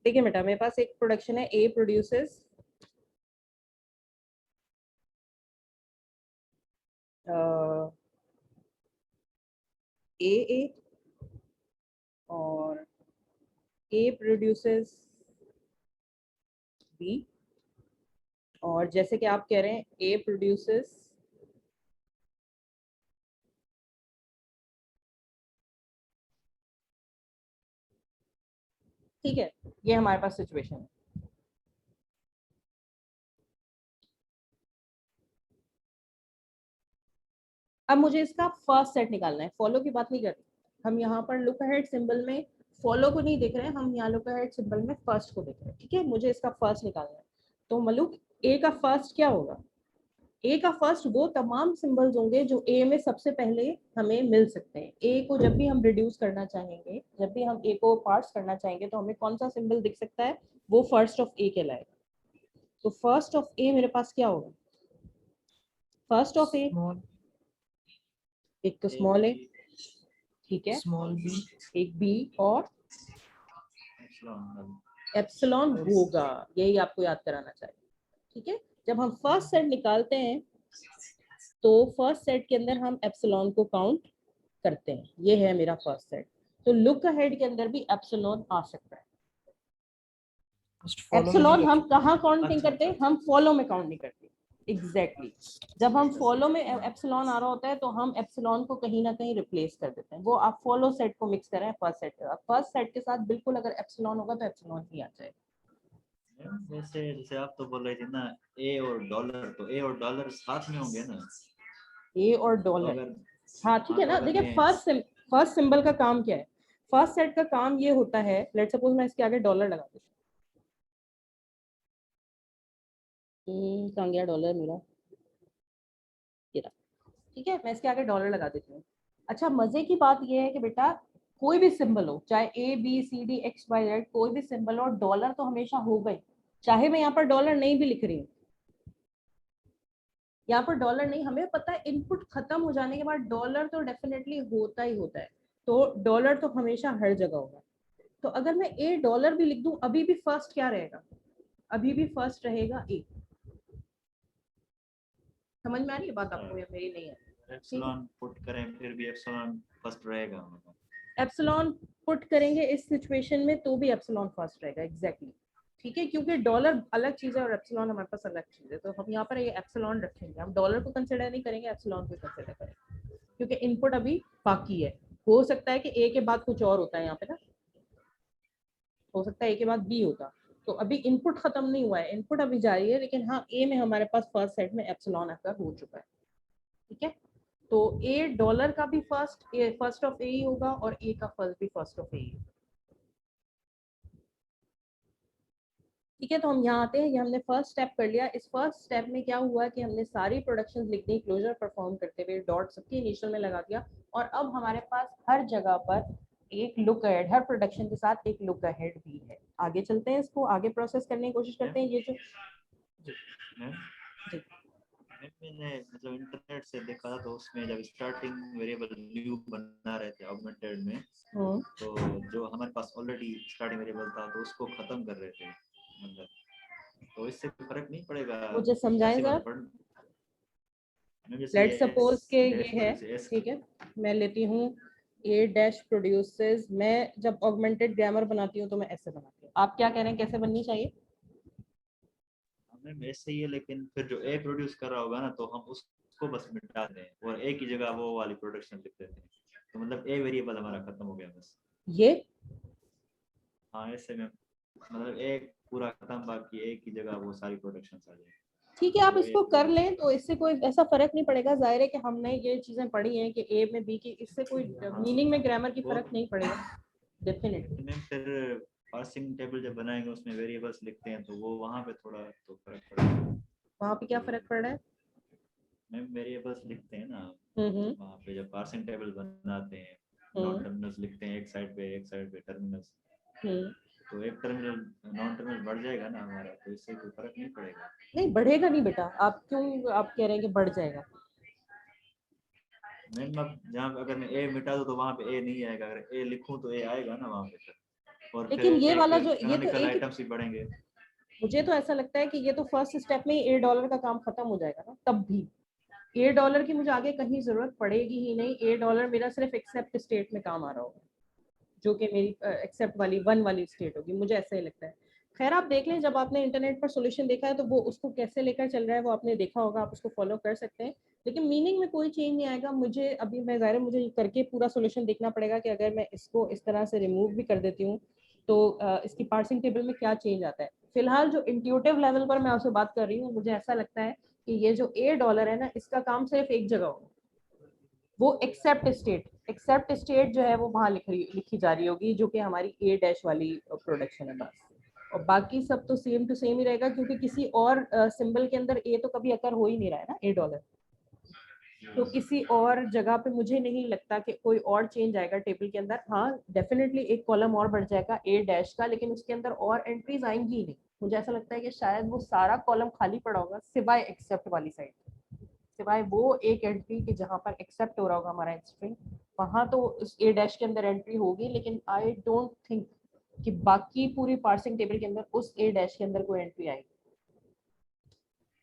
देखिए बेटा, मेरे पास एक प्रोडक्शन है, ए प्रोड्यूसेस ए और ए प्रोड्यूसेस बी, और जैसे कि आप कह रहे हैं ए प्रोड्यूसेस ठीक है, ये हमारे पास सिचुएशन है। अब मुझे इसका फर्स्ट सेट निकालना है, फॉलो की बात नहीं कर रही हम यहाँ पर लुक अहेड सिंबल में फॉलो को नहीं देख रहे हैं, हम यहाँ लुक अहेड सिंबल में फर्स्ट को देख रहे हैं। ठीक है, मुझे इसका फर्स्ट निकालना है। तो मलुक ए का फर्स्ट क्या होगा, ए का फर्स्ट वो तमाम सिंबल्स होंगे जो ए में सबसे पहले हमें मिल सकते हैं। ए को जब भी हम रिड्यूस करना चाहेंगे, जब भी हम ए को पार्ट्स करना चाहेंगे तो हमें कौन सा सिंबल दिख सकता है, वो फर्स्ट ऑफ ए कहलाएगा। तो फर्स्ट ऑफ ए मेरे पास क्या होगा, फर्स्ट ऑफ ए एक तो स्मॉल ए, ठीक है, स्मॉल बी, एक बी और एप्सिलॉन एप्सिलॉन होगा, यही आपको याद कराना चाहिए। ठीक है, जब हम फर्स्ट सेट निकालते हैं तो फर्स्ट सेट के अंदर हम एप्सिलॉन को काउंट करते हैं, ये है मेरा फर्स्ट सेट। तो लुक अहेड के अंदर भी एप्सिलॉन आ सकता है। एप्सिलॉन हम कहाँ काउंट नहीं करते, हम फॉलो में काउंट नहीं करते। एग्जैक्टली जब हम फॉलो में एप्सिलॉन आ रहा होता है तो हम एप्सिलॉन को कहीं ना कहीं रिप्लेस कर देते हैं। वो आप फॉलो सेट को मिक्स करें फर्स्ट सेट के साथ, फर्स्ट सेट के साथ बिल्कुल अगर एप्सिलॉन होगा तो एप्सिलॉन ही आ जाएगा। वैसे जैसे आप तो बोल रहे थे ना ए और डॉलर, तो ए और डॉलर साथ में होंगे ना, ए और डॉलर, हाँ ठीक है ना। देखिए फर्स्ट सिंबल का काम क्या है, फर्स्ट सेट का काम ये होता है, लेट्स सपोज मैं इसके आगे डॉलर लगा देती हूँ, कहाँ गया डॉलर मेरा, ये रहा, ठीक है, मैं इसके आगे डॉलर लगा देती हूँ। अच्छा मजे की बात ये है कि बेटा कोई भी सिंबल हो, चाहे A B C D X Y Z, कोई भी सिंबल हो, डॉलर तो हमेशा होगा ही, चाहे मैं यहाँ पर डॉलर नहीं भी लिख रही हूँ। यहाँ पर डॉलर नहीं, हमें पता है इनपुट खत्म हो जाने के बाद डॉलर तो डेफिनेटली होता ही होता है, तो डॉलर तो हमेशा हर जगह होगा। तो अगर मैं ए डॉलर भी लिख दूं, अभी भी फर्स्ट क्या रहेगा, अभी भी फर्स्ट रहेगा ए। समझ में आ रही है बात आपको या मेरी नहीं है? एप्सिलॉन पुट करें फिर भी एप्सिलॉन फर्स्ट रहेगा। एप्सिलॉन पुट करेंगे इस सिचुएशन में तो भी एप्सिलॉन फर्स्ट रहेगा, एग्जैक्टली ठीक है, क्योंकि डॉलर अलग चीज है और एप्सिलॉन हमारे पास अलग चीज है। तो हम यहाँ पर ये एप्सिलॉन रखेंगे, हम डॉलर को कंसिडर नहीं करेंगे, एप्सिलॉन को कंसिडर करेंगे, क्योंकि इनपुट अभी बाकी है। हो सकता है कि ए के बाद कुछ और होता है यहाँ पे ना, हो सकता है ए के बाद बी होता, तो अभी इनपुट खत्म नहीं हुआ है, इनपुट अभी जारी है, लेकिन हाँ ए में हमारे पास फर्स्ट सेट में एप्सिलॉन अकर हो चुका है। ठीक है, तो ए डॉलर का भी फर्स्ट ऑफ ए ही होगा और ए का फर्स्ट भी फर्स्ट ऑफ ए ही होगा। ठीक है, तो हम यहाँ आते हैं, ये हमने फर्स्ट स्टेप कर लिया। इस फर्स्ट स्टेप में क्या हुआ कि हमने सारी प्रोडक्शंस लिख दी, क्लोजर परफॉर्म करते हुए डॉट सबके इनिशियल में लगा दिया, और अब हमारे पास हर जगह पर एक लुक अहेड, हर प्रोडक्शन के साथ एक लुक अहेड भी है। आगे चलते हैं, इसको आगे प्रोसेस करने की कोशिश करते हैं। ये जो मैंने मतलब इंटरनेट से देखा था, तो उसमें जब स्टार्टिंग वेरिएबल न्यू बना रहे थे ऑगमेंटेड में, तो जो हमारे पास ऑलरेडी स्टार्टिंग वेरिएबल था तो उसको खत्म कर रहे थे, मतलब तो इससे कोई फर्क नहीं पड़ेगा। मुझे समझाएं जरा। लेट्स सपोज के ये है, ठीक है, मैं लेती हूँ ए डैश प्रोड्यूसेस, मैं जब ऑगमेंटेड ग्रामर बनाती हूँ तो मैं ऐसे बनाती हूँ। आप क्या कह रहे हैं कैसे बननी चाहिए? मैम ऐसे ही है, लेकिन फिर जो ए प्रोड्यूस कर रहा होगा ना तो हम उसको बस मिटा दें और ए की जगह वो वाली प्रोडक्शन लिख देते हैं, तो मतलब ए वेरिएबल हमारा खत्म हो गया बस। ये हाँ ऐसे में मतलब ए पूरा खत्म, बाकी ए की जगह वो सारी प्रोडक्शंस आ जाए। ठीक है, आप इसको कर लें तो इससे कोई ऐसा फर्क नहीं पड़ेगा। जाहिर है कि हमने ये चीजें पढ़ी हैं कि ए में बी की, इससे कोई मीनिंग में ग्रामर की फर्क नहीं पड़ेगा डेफिनेटली। मैम फिर पार्सिंग टेबल जब बनाएंगे उसमें वेरिएबल्स लिखते हैं तो वो वहाँ पे थोड़ा तो फर्क पड़ेगा। वहाँ पे क्या फर्क पड़ रहा है? मैम वेरिएबल्स लिखते हैं ना वहाँ पे, जब पार्सिंग टेबल बनाते हैं नॉन टर्मिनल्स लिखते हैं एक साइड पे टर्मिनल्स, तो एक टर्मिनल नॉन टर्मिनल बढ़ जाएगा ना हमारा, तो इससे कोई फर्क नहीं पड़ेगा। नहीं बढ़ेगा नहीं बेटा, आप क्यों आप कह रहे हैं कि बढ़ जाएगा? मैम अब जहाँ अगर मैं ए मिटा दूँ तो वहाँ पे ए नहीं आएगा, अगर ए लिखूँ तो ए आएगा ना वहाँ पे, और लेकिन ये वाला जो ये तो एक आइटम्स भी बढ़ेंगे। मुझे तो ऐसा लगता है कि ये तो फर्स्ट स्टेप में ही ए डॉलर का काम खत्म हो जाएगा ना, तब भी ए डॉलर की मुझे आगे कहीं जरूरत पड़ेगी ही नहीं। ए डॉलर मेरा सिर्फ एक्सेप्ट स्टेट में काम आ रहा होगा, जो कि मेरी एक्सेप्ट वाली 1 वाली स्टेट होगी, मुझे ऐसा ही लगता है। खैर आप देख लें, जब आपने इंटरनेट पर सॉल्यूशन देखा है तो वो उसको कैसे लेकर चल रहा है वो आपने देखा होगा, आप उसको फॉलो कर सकते हैं, लेकिन मीनिंग में कोई चेंज नहीं आएगा। मुझे अभी मैं ज़ाहिर मुझे करके पूरा सॉल्यूशन देखना पड़ेगा कि अगर मैं इसको इस तरह से रिमूव भी कर देती हूँ तो इसकी पार्सिंग टेबल में क्या चेंज आता है। फिलहाल जो इंट्यूटिव लेवल पर मैं आपसे बात कर रही हूँ, मुझे ऐसा लगता है कि ये जो ए डॉलर है ना, इसका काम सिर्फ एक जगह होगा, वो एक्सेप्ट स्टेट जो है वो वहाँ लिखी जा रही होगी, जो कि हमारी ए डैश वाली प्रोडक्शन है बस, और बाकी सब तो सेम टू सेम ही रहेगा, क्योंकि किसी और सिंबल के अंदर ए तो कभी अकर हो ही नहीं रहा है ना, ए डॉलर, तो किसी और जगह पे मुझे नहीं लगता कि कोई और चेंज आएगा टेबल के अंदर। हाँ डेफिनेटली एक कॉलम और बढ़ जाएगा ए डैश का, लेकिन उसके अंदर और एंट्रीज आएंगी ही नहीं। मुझे ऐसा लगता है कि शायद वो सारा कॉलम खाली पड़ा होगा सिवाय एक्सेप्ट वाली साइड। सिवाय वो एक एंट्री कि जहाँ पर एक्सेप्ट हो रहा होगा हमारा स्ट्रिंग, वहाँ तो उस ए डैश के अंदर एंट्री होगी, लेकिन आई डोंट थिंक कि बाकी पूरी पार्सिंग टेबल के अंदर उस ए डैश के अंदर कोई एंट्री आएगी।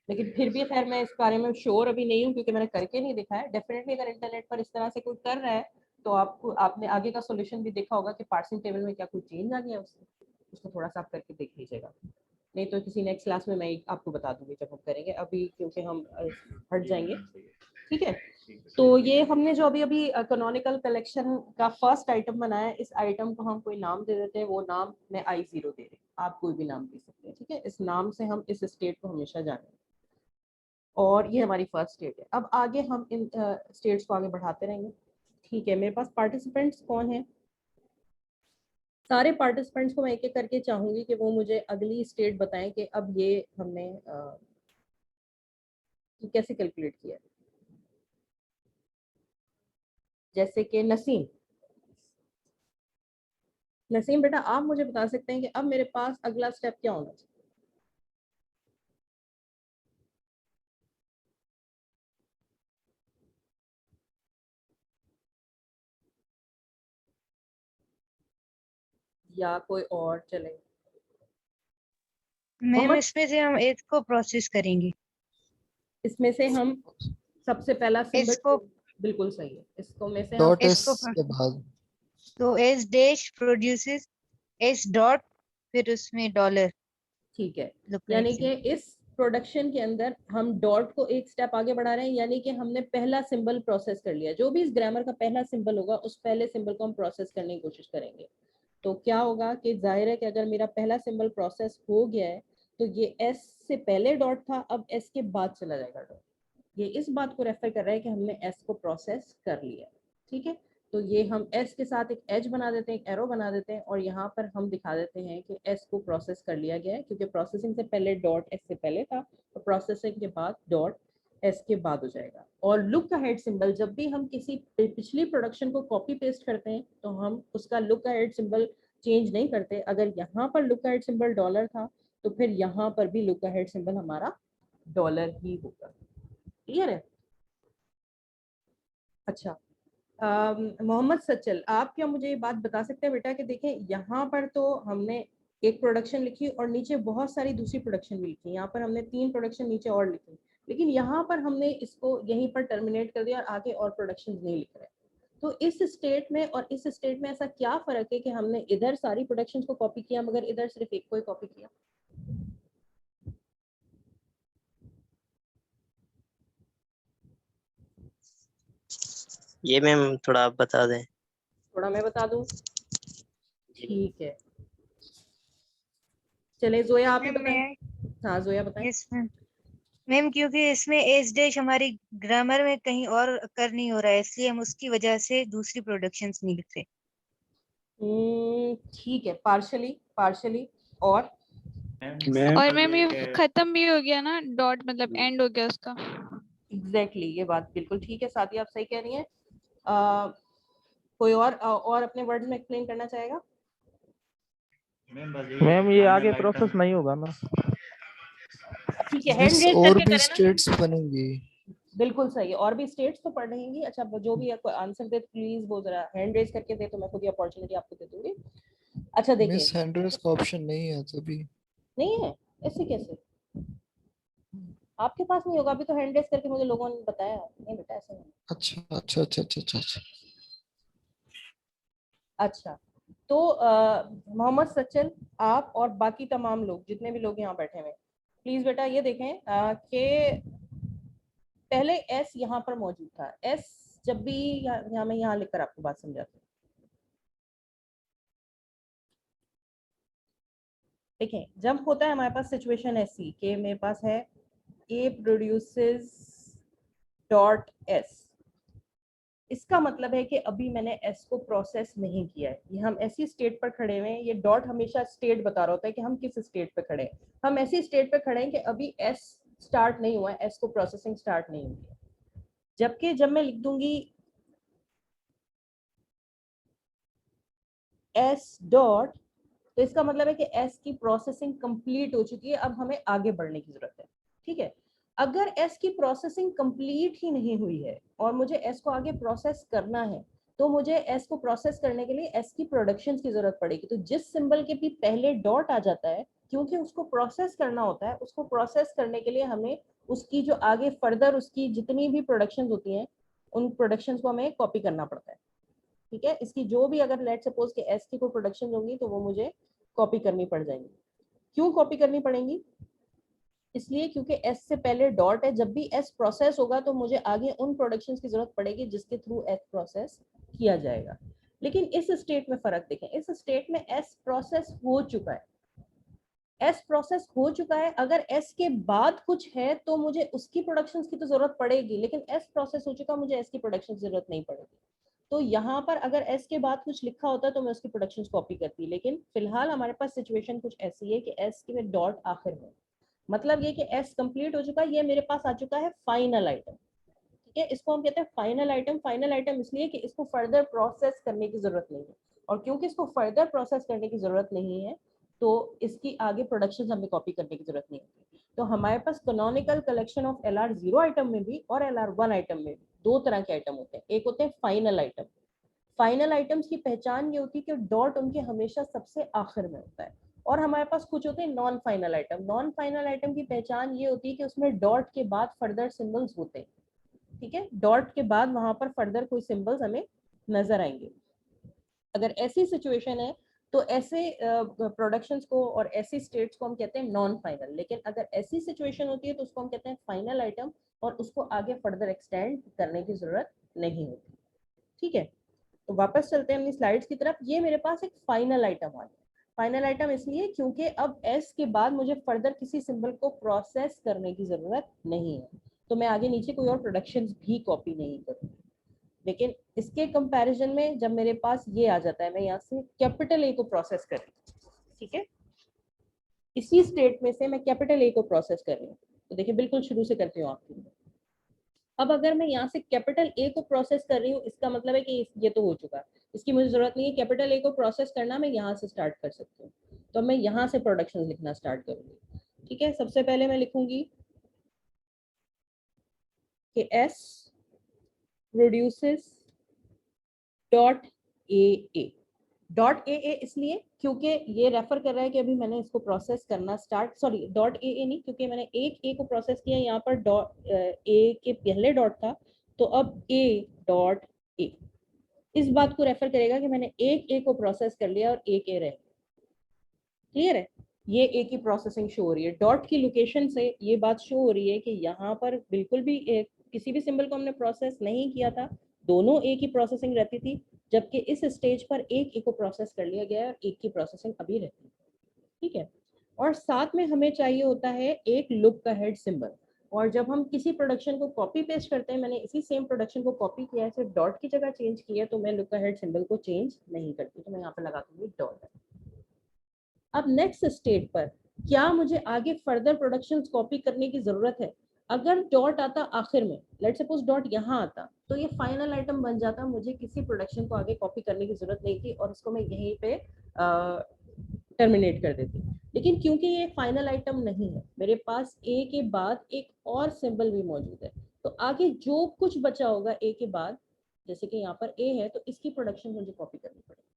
लेकिन फिर भी खैर मैं इस बारे में श्योर अभी नहीं हूँ क्योंकि मैंने करके नहीं देखा है। डेफिनेटली अगर इंटरनेट पर इस तरह से कोई कर रहा है तो आपने आगे का सॉल्यूशन भी देखा होगा कि पार्सिंग टेबल में क्या कोई चेंज आ गया उसको थोड़ा सा आप करके देख लीजिएगा। नहीं तो किसी नेक्स्ट क्लास में मैं आपको बता दूंगी जब हम करेंगे, अभी क्योंकि हम हट जाएंगे। ठीक है, तो ये हमने जो अभी कैनोनिकल कलेक्शन का फर्स्ट आइटम बनाया है, इस आइटम को हम कोई नाम दे देते हैं। वो नाम मैं I0 दे रही हूँ, आप कोई भी नाम दे सकते हैं। ठीक है, इस नाम से हम इस स्टेट को हमेशा जानेंगे और ये हमारी फर्स्ट स्टेट है। अब आगे हम इन स्टेट्स को आगे बढ़ाते रहेंगे। ठीक है, मेरे पास पार्टिसिपेंट्स कौन है? सारे पार्टिसिपेंट्स को मैं एक एक करके चाहूंगी कि वो मुझे अगली स्टेट बताएं कि अब ये हमने कैसे कैलकुलेट किया। जैसे कि नसीम बेटा, आप मुझे बता सकते हैं कि अब मेरे पास अगला स्टेप क्या होना चाहिए? या कोई और चले? मैम इसमें से हम एज को प्रोसेस करेंगे। इसमें से हम सबसे पहला सिंबल इसको बिल्कुल सही है, इसको में से डॉट हम एस के बाद तो S dash produces S dot फिर उसमें डॉलर। ठीक है, यानी कि इस प्रोडक्शन के अंदर हम डॉट को एक स्टेप आगे बढ़ा रहे हैं, यानी कि हमने पहला सिंबल प्रोसेस कर लिया। जो भी इस ग्रामर का पहला सिंबल होगा उस पहले सिंबल को हम प्रोसेस करने की कोशिश करेंगे। तो क्या होगा कि जाहिर है कि अगर मेरा पहला सिंबल प्रोसेस हो गया है तो ये एस से पहले डॉट था, अब एस के बाद चला जाएगा डॉट। ये इस बात को रेफर कर रहा है कि हमने एस को प्रोसेस कर लिया। ठीक है, तो ये हम एस के साथ एक एज बना देते हैं, एक एरो बना देते हैं और यहाँ पर हम दिखा देते हैं कि एस को प्रोसेस कर लिया गया है, क्योंकि प्रोसेसिंग से पहले डॉट एस से पहले था और प्रोसेसिंग के बाद डॉट एस के बाद हो जाएगा। और लुक अहेड सिंबल, जब भी हम किसी पिछली प्रोडक्शन को कॉपी पेस्ट करते हैं तो हम उसका लुक अहेड सिंबल चेंज नहीं करते। अगर यहाँ पर लुक अहेड सिंबल डॉलर था तो फिर यहाँ पर भी लुक अहेड सिंबल हमारा डॉलर ही होगा। क्लियर है? अच्छा, मोहम्मद सचल, आप क्या मुझे ये बात बता सकते हैं बेटा कि देखें यहाँ पर तो हमने एक प्रोडक्शन लिखी और नीचे बहुत सारी दूसरी प्रोडक्शन भी लिखी। यहाँ पर हमने 3 प्रोडक्शन नीचे और लिखी, लेकिन यहाँ पर हमने इसको यहीं पर टर्मिनेट कर दिया और आगे और प्रोडक्शन नहीं लिख रहे। तो इस स्टेट में और इस स्टेट में ऐसा क्या फर्क है कि हमने इधर सारी प्रोडक्शंस को कॉपी किया मगर इधर सिर्फ एक को ही कॉपी किया? ये मैम थोड़ा आप बता दें। थोड़ा मैं बता दूं? ठीक है, चले जोया आप ही बताएं। हाँ जोया बताएं। यस मैम, क्योंकि इसमें एस डैश हमारी ग्रामर में कहीं और कर नहीं हो रहा है, इसलिए हम उसकी वजह से दूसरी प्रोडक्शंस नहीं लिख रहे। ठीक है, पार्शली और मैम ये खत्म भी हो गया ना, डॉट मतलब एंड हो गया उसका। एग्जैक्टली ये बात बिल्कुल ठीक है साथी, आप सही कह रही हैं। कोई और अपने वर्ड्स में एक्सप्लेन करना चाहेगा? मैम ये आगे प्रोसेस नहीं होगा ना? ठीक है, हैंड रेज और करके भी करें ना। स्टेट्स बनेंगी। बिल्कुल सही है, और भी स्टेट्स तो पढ़ रहेंगी। अच्छा, जो भी आपको आंसर दे प्लीज वो जरा हैंड रेज करके दे तो मैं खुद ही अपॉर्चुनिटी आपको दे दूंगी। अच्छा देखिए, मिस हैंड्रेस का ऑप्शन नहीं है तभी। नहीं है? ऐसे कैसे आपके पास नहीं होगा? अभी तो हैंड रेज करके मुझे लोगों ने बताया। नहीं बेटा ऐसे नहीं। अच्छा अच्छा अच्छा अच्छा अच्छा अच्छा। अच्छा, तो मोहम्मद सचल, आप और बाकी तमाम लोग जितने भी लोग यहाँ बैठे हुए, प्लीज बेटा ये देखें कि पहले एस यहाँ पर मौजूद था। एस जब भी यहाँ मैं यहाँ लिखकर आपको बात समझाती हूँ। देखें, जब होता है हमारे पास सिचुएशन ऐसी कि मेरे पास है ए प्रोड्यूसेस डॉट एस, इसका मतलब है कि अभी मैंने एस को प्रोसेस नहीं किया है। ये हम ऐसी स्टेट पर खड़े हुए हैं, ये डॉट हमेशा स्टेट बता रहा होता है कि हम किस स्टेट पे खड़े हैं। हम ऐसी स्टेट पे खड़े हैं कि अभी एस स्टार्ट नहीं हुआ है, एस को प्रोसेसिंग स्टार्ट नहीं हुई है। जबकि जब मैं लिख दूंगी एस डॉट, तो इसका मतलब है कि एस की प्रोसेसिंग कंप्लीट हो चुकी है, अब हमें आगे बढ़ने की जरूरत है। ठीक है, अगर एस की प्रोसेसिंग कंप्लीट ही नहीं हुई है और मुझे एस को आगे प्रोसेस करना है, तो मुझे एस को प्रोसेस करने के लिए एस की प्रोडक्शन की जरूरत पड़ेगी। तो जिस सिंबल के भी पहले डॉट आ जाता है, क्योंकि उसको प्रोसेस करना होता है, उसको प्रोसेस करने के लिए हमें उसकी जो आगे फर्दर उसकी जितनी भी प्रोडक्शन होती हैं, उन प्रोडक्शन को हमें कॉपी करना पड़ता है। ठीक है, इसकी जो भी अगर लेट सपोज के एस की कोई प्रोडक्शन होंगी तो वो मुझे कॉपी करनी पड़ जाएंगी। क्यों कॉपी करनी पड़ेंगी? इसलिए क्योंकि एस से पहले डॉट है। जब भी एस प्रोसेस होगा तो मुझे आगे उन प्रोडक्शंस की जरूरत पड़ेगी जिसके थ्रू एस प्रोसेस किया जाएगा। लेकिन इस स्टेट में फर्क देखें, इस स्टेट में एस प्रोसेस हो चुका है, एस प्रोसेस हो चुका है। अगर एस के बाद कुछ है तो मुझे उसकी प्रोडक्शंस की तो जरूरत पड़ेगी, लेकिन एस प्रोसेस हो चुका, मुझे एस की प्रोडक्शन की जरूरत नहीं पड़ेगी। तो यहाँ पर अगर एस के बाद कुछ लिखा होता है तो मैं उसकी प्रोडक्शंस कॉपी करती, लेकिन फिलहाल हमारे पास सिचुएशन कुछ ऐसी है कि एस के में डॉट आखिर में, मतलब ये कि एस कंप्लीट हो चुका है, ये मेरे पास आ चुका है फाइनल आइटम। ठीक है, इसको हम कहते हैं फाइनल आइटम। फाइनल आइटम इसलिए कि इसको फर्दर प्रोसेस करने की जरूरत नहीं है, और क्योंकि इसको फर्दर प्रोसेस करने की जरूरत नहीं है तो इसकी आगे प्रोडक्शन हमें कॉपी करने की जरूरत नहीं है। तो हमारे पास canonical collection of LR0 item में भी और LR1 आइटम में भी दो तरह के आइटम होते हैं। एक होते हैं फाइनल आइटम। फाइनल आइटम्स की पहचान ये होती है कि डॉट उनके हमेशा सबसे आखिर में होता है, और हमारे पास कुछ होते हैं non final item. Non final item की पहचान ये होती है कि उसमें डॉट के बाद फर्दर सिंबल्स होते हैं। ठीक है, डॉट के बाद वहां पर फर्दर कोई सिंबल्स हमें नजर आएंगे। अगर ऐसी सिचुएशन है तो ऐसे प्रोडक्शंस को और ऐसी स्टेट्स को हम कहते हैं नॉन फाइनल। लेकिन अगर ऐसी सिचुएशन होती है तो उसको हम कहते हैं फाइनल आइटम, और उसको आगे फर्दर एक्सटेंड करने की जरूरत नहीं होती। ठीक है, तो वापस चलते हैं अपनी स्लाइड्स की तरफ। ये मेरे पास एक फाइनल आइटम आ गया। फाइनल आइटम इसलिए क्योंकि अब एस के बाद मुझे फर्दर किसी सिंबल को प्रोसेस करने की जरूरत नहीं है, तो मैं आगे नीचे कोई और प्रोडक्शंस भी कॉपी नहीं करूँगी। लेकिन इसके कंपैरिजन में जब मेरे पास ये आ जाता है, मैं यहाँ से कैपिटल ए को प्रोसेस कर रही हूँ। ठीक है, इसी स्टेट में से मैं कैपिटल ए को प्रोसेस कर रही हूँ। तो देखिए बिल्कुल शुरू से करती हूँ आपके लिए। अब अगर मैं यहाँ से कैपिटल ए को प्रोसेस कर रही हूँ, इसका मतलब है कि ये तो हो चुका है, इसकी मुझे जरूरत नहीं है। कैपिटल ए को प्रोसेस करना मैं यहाँ से स्टार्ट कर सकती हूँ, तो मैं यहाँ से प्रोडक्शन लिखना स्टार्ट करूंगी। ठीक है, सबसे पहले मैं लिखूंगी कि S produces dot A. Dot A इसलिए क्योंकि ये रेफर कर रहा है कि अभी मैंने इसको प्रोसेस करना स्टार्ट, सॉरी डॉट ए नहीं, क्योंकि मैंने एक ए को प्रोसेस किया, यहाँ पर डॉट ए के पहले डॉट था, तो अब ए डॉट ए इस बात को रेफर करेगा कि मैंने एक ए को प्रोसेस कर लिया और एक ए रह। क्लियर है, ये ए की प्रोसेसिंग शो हो रही है। डॉट की लोकेशन से ये बात शो हो रही है कि यहाँ पर बिल्कुल भी किसी भी सिंबल को हमने प्रोसेस नहीं किया था, दोनों ए की प्रोसेसिंग रहती थी, जबकि इस स्टेज पर एक ए को प्रोसेस कर लिया गया है और एक की प्रोसेसिंग अभी रहती है। ठीक है, और साथ में हमें चाहिए होता है एक लुक अहेड सिंबल। और जब हम किसी प्रोडक्शन को कॉपी पेस्ट करते हैं, मैंने इसी सेम प्रोडक्शन को कॉपी किया है, सिर्फ डॉट की जगह चेंज किया है, तो मैं लुक अहेड सिंबल को चेंज नहीं करती, तो मैं यहाँ पर लगा दूंगी डॉट। अब नेक्स्ट स्टेट पर क्या मुझे आगे फर्दर प्रोडक्शंस कॉपी करने की जरूरत है? अगर डॉट आता आखिर में, लेट्स सपोज डॉट यहाँ आता, तो ये फाइनल आइटम बन जाता, मुझे किसी प्रोडक्शन को आगे कॉपी करने की जरूरत नहीं थी और इसको मैं यहीं पे टर्मिनेट कर देती। लेकिन क्योंकि ये फाइनल आइटम नहीं है, मेरे पास ए के बाद एक और सिंबल भी मौजूद है, तो आगे जो कुछ बचा होगा ए के बाद, जैसे कि यहाँ पर ए है, तो इसकी प्रोडक्शन मुझे कॉपी करनी पड़ेगी।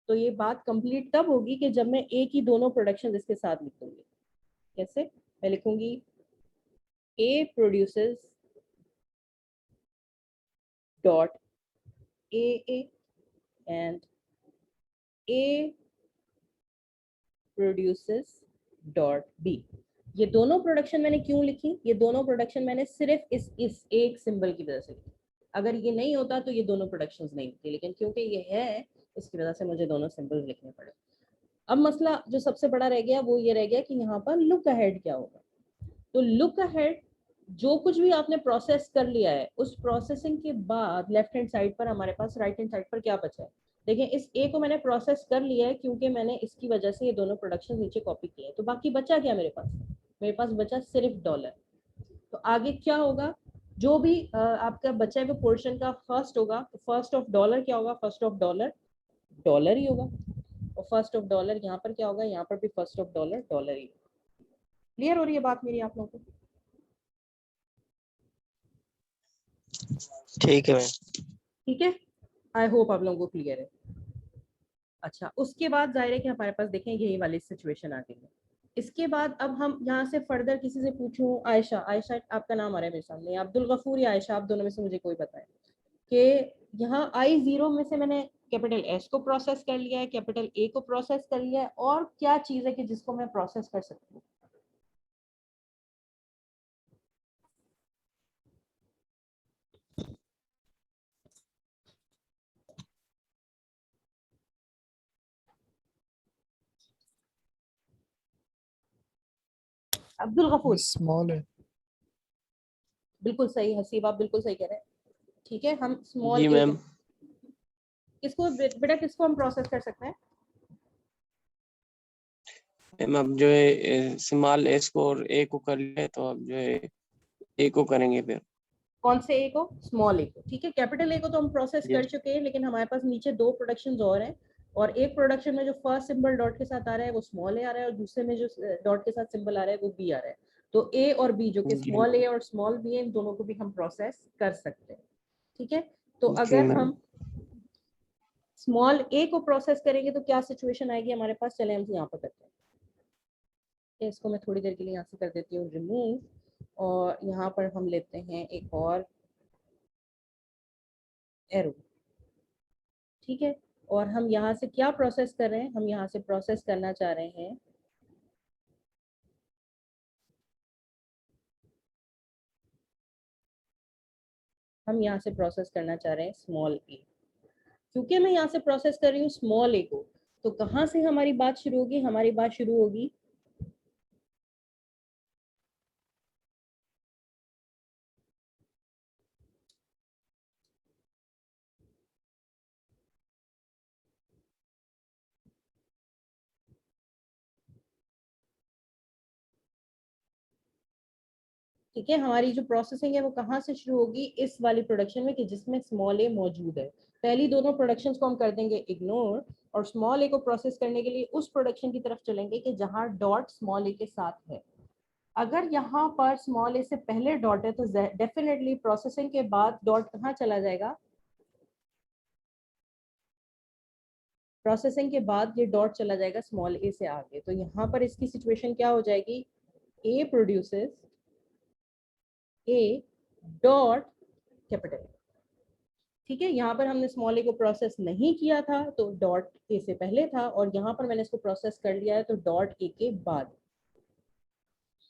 तो ये बात कंप्लीट तब होगी कि जब मैं ए की दोनों प्रोडक्शन इसके साथ लिखूंगी। कैसे? मैं लिखूंगी A produces dot A and A produces dot B. ये दोनों प्रोडक्शन मैंने क्यों लिखी? ये दोनों प्रोडक्शन मैंने सिर्फ इस एक सिंबल की वजह से लिखी। अगर ये नहीं होता तो ये दोनों प्रोडक्शंस नहीं होती, लेकिन क्योंकि ये है इसकी वजह से मुझे दोनों सिंबल्स लिखने पड़े। अब मसला जो सबसे बड़ा रह गया वो ये रह गया कि यहाँ पर लुक अहेड क्या होगा। तो लुक अहेड, जो कुछ भी आपने प्रोसेस कर लिया है उस प्रोसेसिंग के बाद लेफ्ट हैंड साइड पर हमारे पास राइट हैंड साइड पर क्या बचा है? देखिए इस ए को मैंने प्रोसेस कर लिया है क्योंकि मैंने इसकी वजह से ये दोनों प्रोडक्शन नीचे कॉपी किए हैं। तो बाकी बचा क्या मेरे पास? मेरे पास बचा सिर्फ डॉलर। तो आगे क्या होगा? जो भी आपका बचा हुआ पोर्शन का फर्स्ट होगा, तो फर्स्ट ऑफ डॉलर क्या होगा? फर्स्ट ऑफ डॉलर डॉलर ही होगा, और फर्स्ट ऑफ डॉलर यहाँ पर क्या होगा? यहाँ पर भी first of dollar dollar he. Clear हो रही है बात मेरी आप लोगों को? ठीक है मैम। ठीक है, आई होप आप लोगों को क्लियर है। अच्छा, उसके बाद जाहिर है कि हमारे पास देखें यही वाली सिचुएशन आ गई है। इसके बाद अब हम यहाँ से फर्दर किसी से पूछूं, आयशा, आयशा आपका नाम आ रहा है मेरे सामने, अब्दुल गफूर या आयशा, आप दोनों में से मुझे कोई बताए कि यहाँ I0 में से मैंने कैपिटल S को प्रोसेस कर लिया है, कैपिटल A को प्रोसेस कर लिया है, और क्या चीज है कि जिसको मैं प्रोसेस कर सकती हूँ? अब्दुल गफूर, स्मॉल है। बिल्कुल सही, हसीब आप बिल्कुल सही कह रहे हैं। ठीक है, हम स्मॉल जी A मैम। किसको बेटा किसको हम प्रोसेस कर सकते हैं? मैम अब जो है स्मॉल एस को और ए को कर लिया तो अब जो है ए को करेंगे फिर। कौन से A को? स्मॉल A को। ठीक है, कैपिटल A को तो हम प्रोसेस जी। कर चुके हैं, लेकिन हमारे पास नीचे दो प्रोडक्शंस और हैं, और एक प्रोडक्शन में जो फर्स्ट सिंबल डॉट के साथ आ रहा है वो स्मॉल A आ रहा है, और दूसरे में जो डॉट के साथ सिंबल आ रहा है वो B आ रहा है। तो A और B जो कि जी स्मॉल A और स्मॉल B है, इन दोनों को भी हम प्रोसेस कर सकते हैं। ठीक है, तो जी अगर मैम। हम स्मॉल A को प्रोसेस करेंगे तो क्या सिचुएशन आएगी हमारे पास? चले हम यहाँ पर करते हैं। इसको मैं थोड़ी देर के लिए यहाँ से कर देती हूँ रिमूव, और यहाँ पर हम लेते हैं एक और एरो। ठीक है, और हम यहाँ से क्या प्रोसेस कर रहे हैं? हम यहाँ से प्रोसेस करना चाह रहे हैं स्मॉल ए। क्योंकि मैं यहाँ से प्रोसेस कर रही हूँ स्मॉल ए को, तो कहाँ से हमारी बात शुरू होगी? हमारी बात शुरू होगी ठीक है, हमारी जो प्रोसेसिंग है वो कहाँ से शुरू होगी? इस वाली प्रोडक्शन में कि जिसमें स्मॉल ए मौजूद है। पहली दोनों प्रोडक्शंस को हम कर देंगे इग्नोर, और स्मॉल ए को प्रोसेस करने के लिए उस प्रोडक्शन की तरफ चलेंगे कि जहाँ डॉट स्मॉल ए के साथ है। अगर यहाँ पर स्मॉल ए से पहले डॉट है तो डेफिनेटली प्रोसेसिंग के बाद डॉट कहाँ चला जाएगा? प्रोसेसिंग के बाद ये डॉट चला जाएगा स्मॉल ए से आगे। तो यहाँ पर इसकी सिचुएशन क्या हो जाएगी? A produces A dot capital. ठीक है, यहाँ पर हमने स्मॉल ए को प्रोसेस नहीं किया था तो डॉट ए से पहले था, और यहाँ पर मैंने इसको प्रोसेस कर लिया है तो डॉट ए के बाद।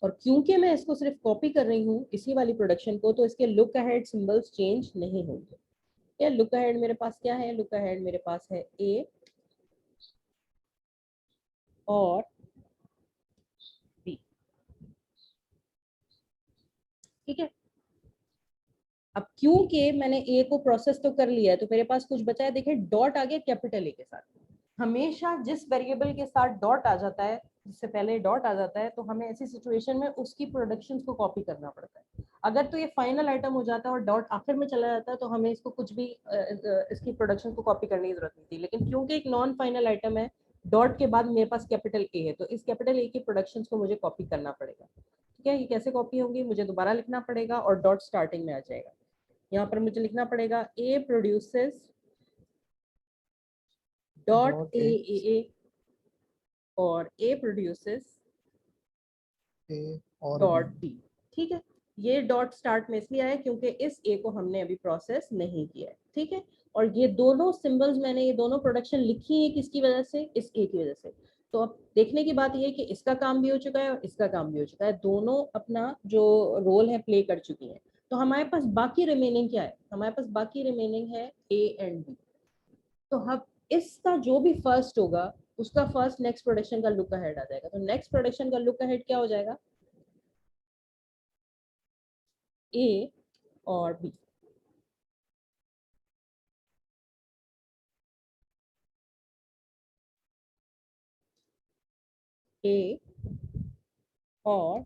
और क्योंकि मैं इसको सिर्फ कॉपी कर रही हूँ इसी वाली प्रोडक्शन को, तो इसके लुक अहेड सिंबल्स चेंज नहीं होंगे। या लुक अहेड मेरे पास क्या है? लुक अहेड मेरे पास है ए और बी। ठीक है, अब क्योंकि मैंने ए को प्रोसेस तो कर लिया है तो मेरे पास कुछ बचा है। देखिए डॉट आ गया कैपिटल ए के साथ। हमेशा जिस वेरिएबल के साथ डॉट आ जाता है, जिससे पहले डॉट आ जाता है, तो हमें ऐसी सिचुएशन में उसकी प्रोडक्शंस को कॉपी करना पड़ता है। अगर तो ये फाइनल आइटम हो जाता है और डॉट आखिर में चला जाता है तो हमें इसको कुछ भी इसकी प्रोडक्शन को कॉपी करने की जरूरत नहीं थी। लेकिन क्योंकि एक नॉन फाइनल आइटम है, डॉट के बाद मेरे पास कैपिटल ए है, तो इस कैपिटल ए की प्रोडक्शंस को मुझे कॉपी करना पड़ेगा। ठीक है, ये कैसे कॉपी होंगी? मुझे दोबारा लिखना पड़ेगा और डॉट स्टार्टिंग में आ जाएगा। यहाँ पर मुझे लिखना पड़ेगा ए प्रोड्यूसेस डॉट ए और ए प्रोड्यूसेस डॉट बी। ठीक है, ये डॉट स्टार्ट में इसलिए आया क्योंकि इस ए को हमने अभी प्रोसेस नहीं किया है। ठीक है, और ये दोनों सिंबल्स मैंने ये दोनों प्रोडक्शन लिखी है किसकी वजह से? इस ए की वजह से। तो अब देखने की बात ये है कि इसका काम भी हो चुका है और इसका काम भी हो चुका है, दोनों अपना जो रोल है प्ले कर चुकी हैं। तो हमारे पास बाकी रिमेनिंग क्या है? हमारे पास बाकी रिमेनिंग है ए एंड बी। तो हम इसका जो भी फर्स्ट होगा उसका फर्स्ट नेक्स्ट प्रोडक्शन का लुक अहेड आ जाएगा। तो नेक्स्ट प्रोडक्शन का लुक अहेड क्या हो जाएगा? ए और बी। ए और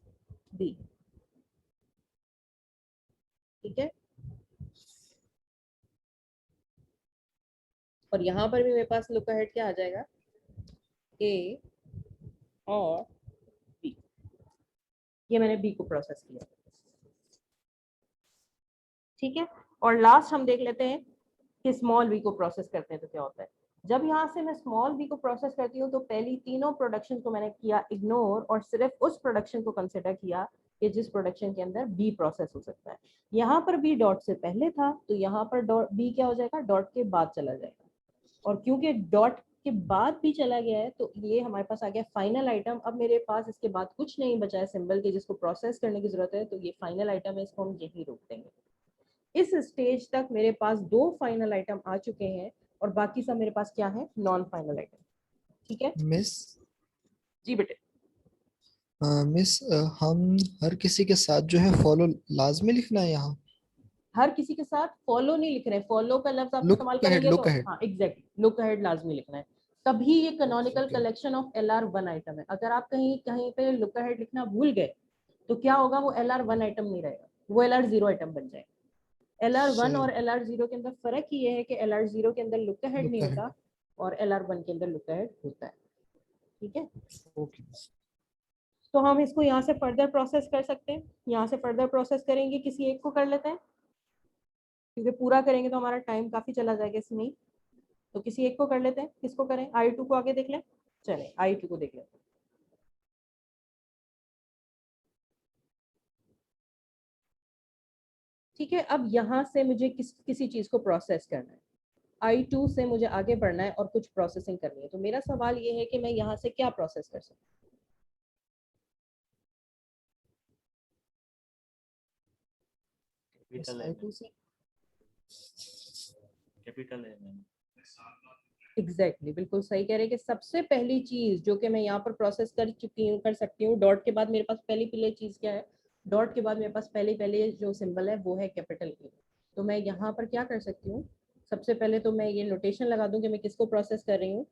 बी। ठीक है, और यहाँ पर भी मेरे पास लुक अहेड क्या आ जाएगा? ए और बी। ये मैंने बी को प्रोसेस किया। ठीक है, और लास्ट हम देख लेते हैं कि स्मॉल वी को प्रोसेस करते हैं तो क्या होता है। जब यहाँ से मैं स्मॉल वी को प्रोसेस करती हूँ तो पहली तीनों प्रोडक्शन को मैंने किया इग्नोर और सिर्फ उस प्रोडक्शन को कंसिडर किया कि जिस प्रोडक्शन के अंदर बी प्रोसेस हो सकता है। यहाँ पर बी डॉट से पहले था तो यहाँ पर डॉट बी क्या हो जाएगा, डॉट के बाद चला जाएगा। और क्योंकि डॉट के बाद भी चला गया है तो ये हमारे पास आ गया फाइनल आइटम। अब मेरे पास इसके बाद कुछ नहीं बचा है सिंबल के जिसको प्रोसेस करने की जरूरत है, तो ये फाइनल आइटम है, इसको हम यही रोक देंगे। इस स्टेज तक मेरे पास 2 फाइनल आइटम आ चुके हैं और बाकी सब मेरे पास क्या है, नॉन फाइनल आइटम। ठीक है मिस जी बेटे। मिस हम हर किसी के साथ जो है फॉलो लाजमी लिखना है यहाँ? हर किसी के साथ फॉलो नहीं लिख रहे हैं, फॉलो का लफ्ज आप इस्तेमाल करेंगे तो हाँ एग्जैक्टली लुक अहेड लाजमी लिखना है, तभी ये canonical collection of LR1 item है। अगर आप कहीं कहीं पे लुक अहेड लिखना भूल गए तो क्या होगा, वो LR1 आइटम नहीं रहेगा, वो LR0 आइटम बन जाएगा। LR1 और LR0 के अंदर फर्क ये है कि LR0 के अंदर लुक अहेड नहीं होता और LR1 के अंदर लुक अहेड होता है। ठीक है, तो हम इसको यहाँ से फर्दर प्रोसेस कर सकते हैं। यहाँ से फर्दर प्रोसेस करेंगे, किसी एक को कर लेते हैं क्योंकि पूरा करेंगे तो हमारा टाइम काफी चला जाएगा इसमें ही। तो किसी एक को कर लेते हैं, किसको करें, I2 को आगे देख लें। चले I2 को देख लेते हैं। ठीक है, अब यहाँ से मुझे किसी चीज को प्रोसेस करना है, I2 से मुझे आगे बढ़ना है और कुछ प्रोसेसिंग करनी है। तो मेरा सवाल ये है कि मैं यहाँ से क्या प्रोसेस कर सकता हूँ। कैपिटल है मैम। एग्जैक्टली बिल्कुल सही कह रहे हैं कि सबसे पहली चीज जो कि मैं यहाँ पर प्रोसेस कर चुकी हूँ, कर सकती हूँ, डॉट के बाद मेरे पास पहली चीज क्या है, डॉट के बाद मेरे पास पहले जो सिंबल है वो है कैपिटल ए। तो मैं यहाँ पर क्या कर सकती हूँ, सबसे पहले तो मैं ये नोटेशन लगा दूं कि मैं किसको प्रोसेस कर रही हूँ।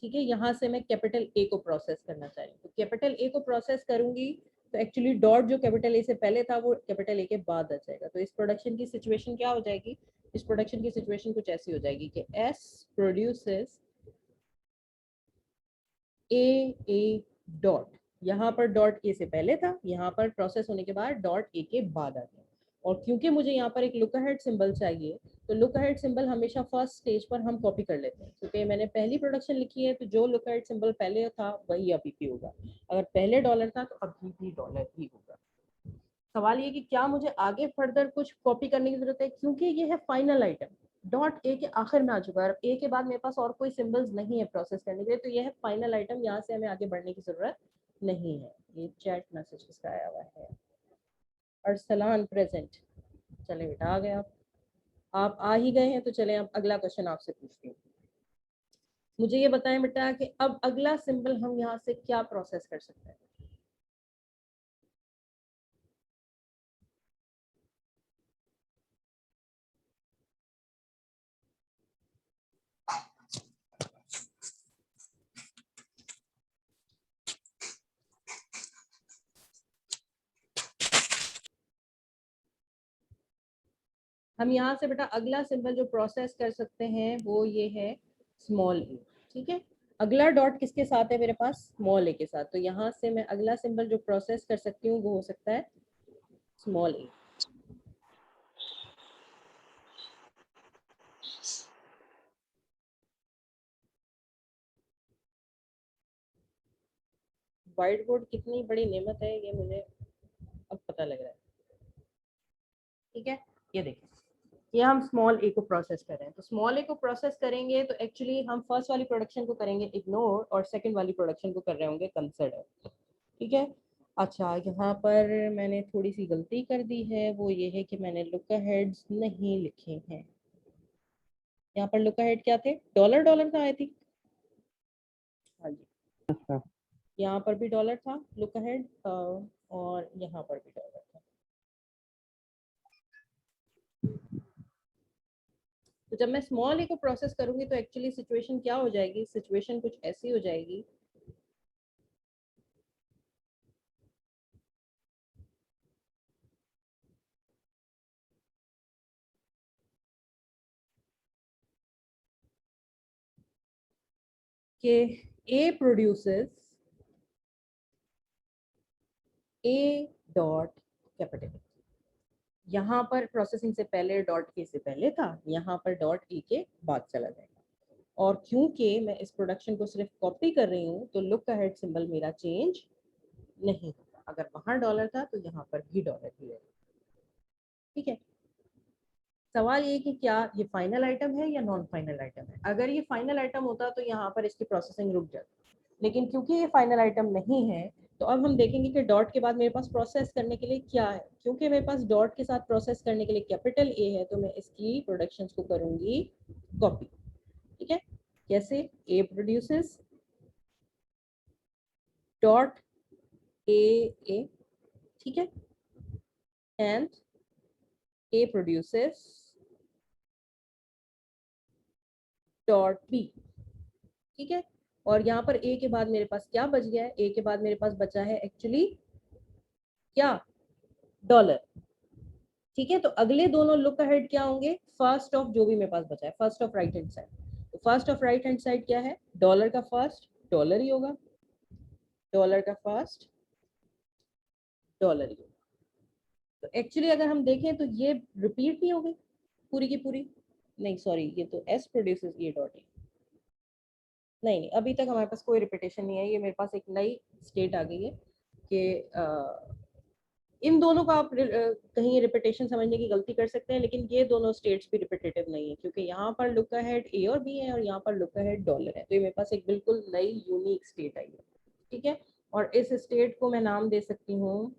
ठीक है, यहाँ से मैं कैपिटल ए को प्रोसेस करना चाह रही हूँ। तो कैपिटल ए को प्रोसेस करूंगी तो एक्चुअली डॉट जो कैपिटल ए से पहले था वो कैपिटल ए के बाद आ जाएगा। तो इस प्रोडक्शन की सिचुएशन क्या हो जाएगी, इस प्रोडक्शन की सिचुएशन कुछ ऐसी हो जाएगी कि S प्रोड्यूसेस ए डॉट, यहाँ पर डॉट ए से पहले था, यहाँ पर प्रोसेस होने के बाद डॉट ए के बाद आ गया। और क्योंकि मुझे यहाँ पर एक लुक अहेड सिंबल चाहिए तो लुक अहेड सिंबल हमेशा फर्स्ट स्टेज पर हम कॉपी कर लेते हैं, क्योंकि मैंने पहली प्रोडक्शन लिखी है तो जो लुक अहेड सिंबल पहले था वही अभी भी होगा। अगर पहले डॉलर था तो अभी भी डॉलर ही होगा। सवाल ये कि क्या मुझे आगे फर्दर कुछ कॉपी करने की जरूरत है, क्योंकि ये है फाइनल आइटम, डॉट ए के आखिर में आ चुका है, ए के बाद मेरे पास और कोई सिंबल्स नहीं है प्रोसेस करने के लिए, तो ये है फाइनल आइटम, यहाँ से हमें आगे बढ़ने की जरूरत नहीं है। ये चैट मैसेज किसका आया हुआ है, अरसलान प्रेजेंट। चले बेटा आ गए आप आ ही गए हैं तो चले अब अगला क्वेश्चन आपसे पूछती हूँ। मुझे ये बताएं बेटा कि अब अगला सिंबल हम यहाँ से क्या प्रोसेस कर सकते हैं। हम यहाँ से बेटा अगला सिंबल जो प्रोसेस कर सकते हैं वो ये है स्मॉल ए। ठीक है, अगला डॉट किसके साथ है मेरे पास, स्मॉल ए के साथ। तो यहाँ से मैं अगला सिंबल जो प्रोसेस कर सकती हूँ वो हो सकता है स्मॉल ए। व्हाइट बोर्ड कितनी बड़ी नेमत है ये मुझे अब पता लग रहा है। ठीक है, ये देखिए ये हम स्मॉल ए को प्रोसेस कर रहे हैं। तो स्मॉल ए को प्रोसेस करेंगे तो एक्चुअली हम फर्स्ट वाली प्रोडक्शन को करेंगे इग्नोर और सेकंड वाली प्रोडक्शन को कर रहे होंगे कंसिडर। ठीक है, अच्छा यहाँ पर मैंने थोड़ी सी गलती कर दी है, वो ये है कि मैंने लुक अहेड्स नहीं लिखे हैं। यहाँ पर लुक अहेड क्या थे, डॉलर डॉलर था आई थिंक। हाँ जी, यहाँ पर भी डॉलर था लुक अहेड और यहाँ पर भी डॉलर था। तो जब मैं स्मॉल ए को प्रोसेस करूंगी तो एक्चुअली सिचुएशन क्या हो जाएगी, सिचुएशन कुछ ऐसी हो जाएगी कि A produces A dot capital, यहाँ पर प्रोसेसिंग से पहले डॉट ए से पहले था, यहाँ पर डॉट ए के बाद चला जाएगा। और क्योंकि मैं इस प्रोडक्शन को सिर्फ कॉपी कर रही हूँ तो लुक अहेड सिंबल मेरा चेंज नहीं होगा। अगर वहां डॉलर था तो यहाँ पर भी डॉलर ही रहेगा। ठीक है, सवाल ये कि क्या ये फाइनल आइटम है या नॉन फाइनल आइटम है। अगर ये फाइनल आइटम होता तो यहाँ पर इसकी प्रोसेसिंग रुक जाती, लेकिन क्योंकि ये फाइनल आइटम नहीं है तो अब हम देखेंगे कि डॉट के बाद मेरे पास प्रोसेस करने के लिए क्या है। क्योंकि मेरे पास डॉट के साथ प्रोसेस करने के लिए कैपिटल ए है तो मैं इसकी प्रोडक्शंस को करूंगी कॉपी। ठीक है, कैसे? ए प्रोड्यूसेस डॉट ए, ठीक है, and A produces dot B. ठीक है, और यहाँ पर ए के बाद मेरे पास क्या बच गया है? ए के बाद मेरे पास बचा है एक्चुअली क्या? डॉलर। ठीक है, तो अगले दोनों लुक अहेड क्या होंगे? फर्स्ट ऑफ जो भी मेरे पास बचा है, first of right hand side. तो first of right hand side क्या है? डॉलर का फर्स्ट डॉलर ही होगा, डॉलर का फर्स्ट डॉलर ही होगा। तो एक्चुअली अगर हम देखें तो ये रिपीट नहीं हो गई पूरी की पूरी, नहीं सॉरी, ये तो S produces A dot A, नहीं अभी तक हमारे पास कोई रिपीटेशन नहीं है। ये मेरे पास एक नई स्टेट आ गई है कि इन दोनों का आप कहीं रिपीटेशन समझने की गलती कर सकते हैं, लेकिन ये दोनों स्टेट्स भी रिपीटेटिव नहीं है क्योंकि यहाँ पर लुक अहेड ए और बी है और यहाँ पर लुक अहेड डॉलर है। तो ये मेरे पास एक बिल्कुल नई यूनिक स्टेट आई है। ठीक है, और इस स्टेट को मैं नाम दे सकती हूँ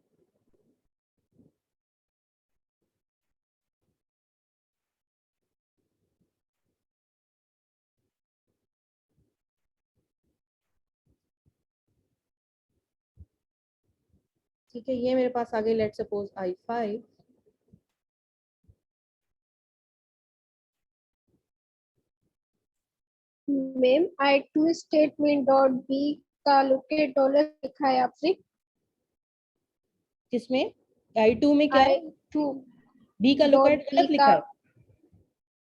ठीक है, ये मेरे पास आ गई let suppose I5। Ma'am I2 statement dot B का लोकेट डॉलर लिखा है आपने? किसमें? I2 में क्या है? I2 बी का लोकेट गलत लिखा है।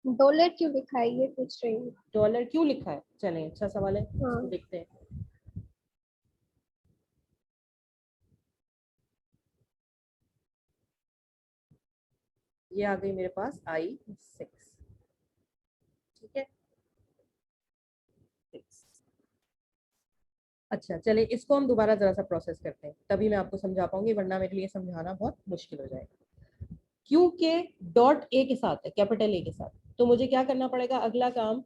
डॉलर क्यों लिखा है ये पूछ रही हूँ। डॉलर क्यों लिखा है? चलें, अच्छा सवाल है, हाँ। इसको देखते हैं। ये आ गई मेरे पास I6। ठीक है, 6। अच्छा चले, इसको हम दोबारा जरा सा प्रोसेस करते हैं, तभी मैं आपको समझा पाऊंगी, वरना मेरे लिए समझाना बहुत मुश्किल हो जाएगा। क्योंकि डॉट ए के साथ है, कैपिटल ए के साथ, तो मुझे क्या करना पड़ेगा? अगला काम,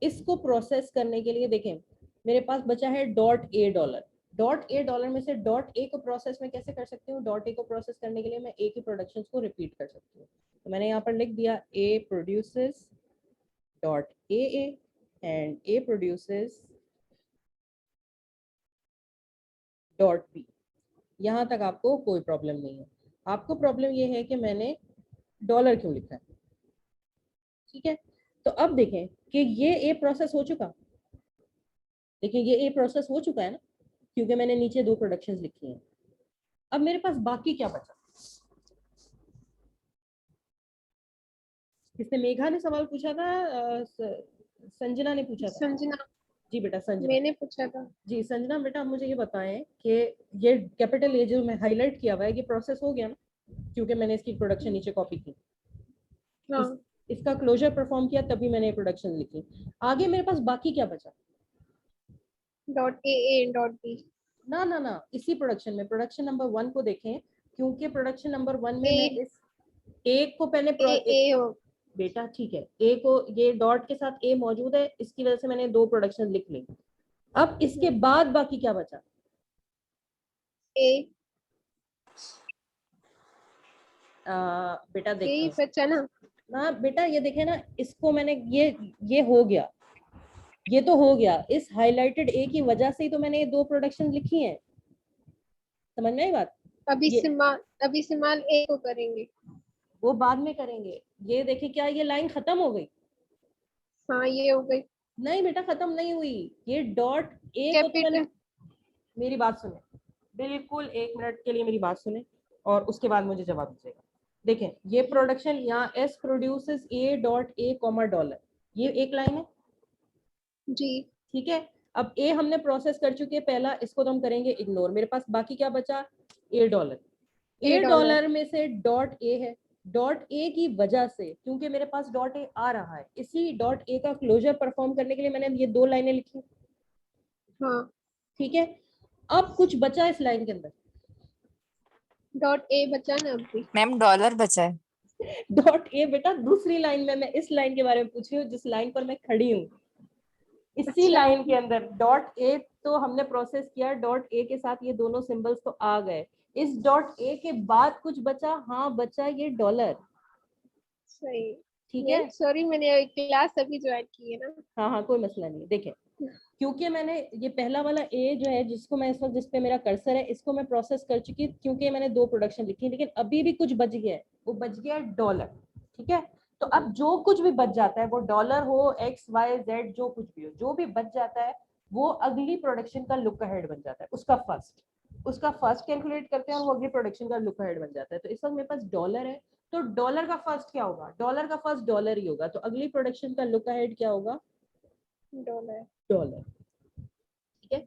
इसको प्रोसेस करने के लिए देखें मेरे पास बचा है dot A dollar. Dot A dollar में से डॉट ए को प्रोसेस में कैसे कर सकती हूँ? डॉट ए को प्रोसेस करने के लिए मैं ए की प्रोडक्शंस को रिपीट कर सकती हूँ। तो मैंने यहाँ पर लिख दिया A produces dot A and A produces dot B. यहाँ तक आपको कोई प्रॉब्लम नहीं है। आपको प्रॉब्लम ये है कि मैंने डॉलर क्यों लिखा है। ठीक है, तो अब देखें कि ये ए प्रोसेस हो चुका, देखिए ये ए प्रोसेस हो चुका है ना, क्योंकि मैंने नीचे 2 प्रोडक्शंस लिखी हैं। अब मेरे पास बाकी क्या बचा? किसने? मेघा ने सवाल पूछा था, संजना ने पूछा था। संजना जी बेटा, संजना मैंने पूछा था। जी संजना बेटा, आप मुझे ये बताएं कि ये कैपिटल ए जो मैं हाईलाइट किया हुआ है ये प्रोसेस हो गया ना, क्योंकि मैंने इसकी प्रोडक्शन नीचे कॉपी की। हाँ। इसका क्लोजर परफॉर्म किया तभी मैंने प्रोडक्शन लिखी। आगे मेरे पास बाकी क्या बचा? Dot A dot B. ना ना ना, इसी प्रोडक्शन में प्रोडक्शन नंबर 1 को देखें, क्योंकि प्रोडक्शन नंबर 1 में मैं इस एक को पहले बेटा ठीक है, ए को ये डॉट के साथ ए मौजूद है, इसकी वजह से मैंने 2 प्रोडक्शन लिख ली। अब इसके बाद बाकी क्या बचा? ए बेटा देखो बचा ना बेटा, ये देखे ना, इसको मैंने ये हो गया, ये तो हो गया, इस हाईलाइटेड ए की वजह से ही तो मैंने ये 2 प्रोडक्शन लिखी हैं। समझ में आई बात? अभी इस्तेमाल ए को करेंगे, वो बाद में करेंगे। ये देखिए क्या ये लाइन खत्म हो गई? हाँ ये हो गई। नहीं बेटा खत्म नहीं हुई, ये डॉट ए को मेरी बात सुने, बिल्कुल 1 मिनट के लिए मेरी बात सुने और उसके बाद मुझे जवाब दीजिएगा। देखें ये प्रोडक्शन यहाँ S produces A dot A comma dollar, ये एक लाइन है जी। ठीक है। अब ए हमने प्रोसेस कर चुके हैं पहला, इसको तो हम करेंगे इग्नोर। मेरे पास बाकी क्या बचा, ए डॉलर। ए डॉलर में से डॉट ए है, डॉट ए की वजह से क्योंकि मेरे पास डॉट ए आ रहा है, इसी डॉट ए का क्लोजर परफॉर्म करने के लिए मैंने ये 2 लाइनें लिखी। हाँ ठीक है, अब कुछ बचा इस लाइन के अंदर, डॉट ए बचा ना अभी। मैम डॉलर बचा है। डॉट ए बेटा दूसरी लाइन में, मैं इस लाइन के बारे में पूछ रही हूँ जिस लाइन पर मैं खड़ी हूँ। इसी लाइन के अंदर डॉट ए तो हमने प्रोसेस किया, डॉट ए के साथ ये दोनों सिंबल्स तो आ गए। इस डॉट ए के बाद कुछ बचा, हाँ बचा ये डॉलर। सही, ठीक है, सॉरी मैंने क्लास अभी ज्वाइन की है ना। हाँ हाँ कोई मसला नहीं। देखें, क्योंकि मैंने ये पहला वाला ए जो है जिसको मैं इस वक्त, जिस पे मेरा कर्सर है, इसको मैं प्रोसेस कर चुकी हूँ क्योंकि मैंने 2 प्रोडक्शन लिखी, लेकिन अभी भी कुछ बच गया है, वो बच गया डॉलर। ठीक है, तो अब जो कुछ भी बच जाता है, वो डॉलर हो, एक्स वाई जेड जो कुछ भी हो, जो भी बच जाता है वो अगली प्रोडक्शन का लुक अहेड बन जाता है, उसका फर्स्ट कैलकुलेट करते हैं और वो अगली प्रोडक्शन का लुक अहेड बन जाता है। तो इस वक्त मेरे पास डॉलर है, तो डॉलर का फर्स्ट क्या होगा, डॉलर का फर्स्ट डॉलर ही होगा, तो अगली प्रोडक्शन का लुक अहेड क्या होगा, डॉलर। ठीक है,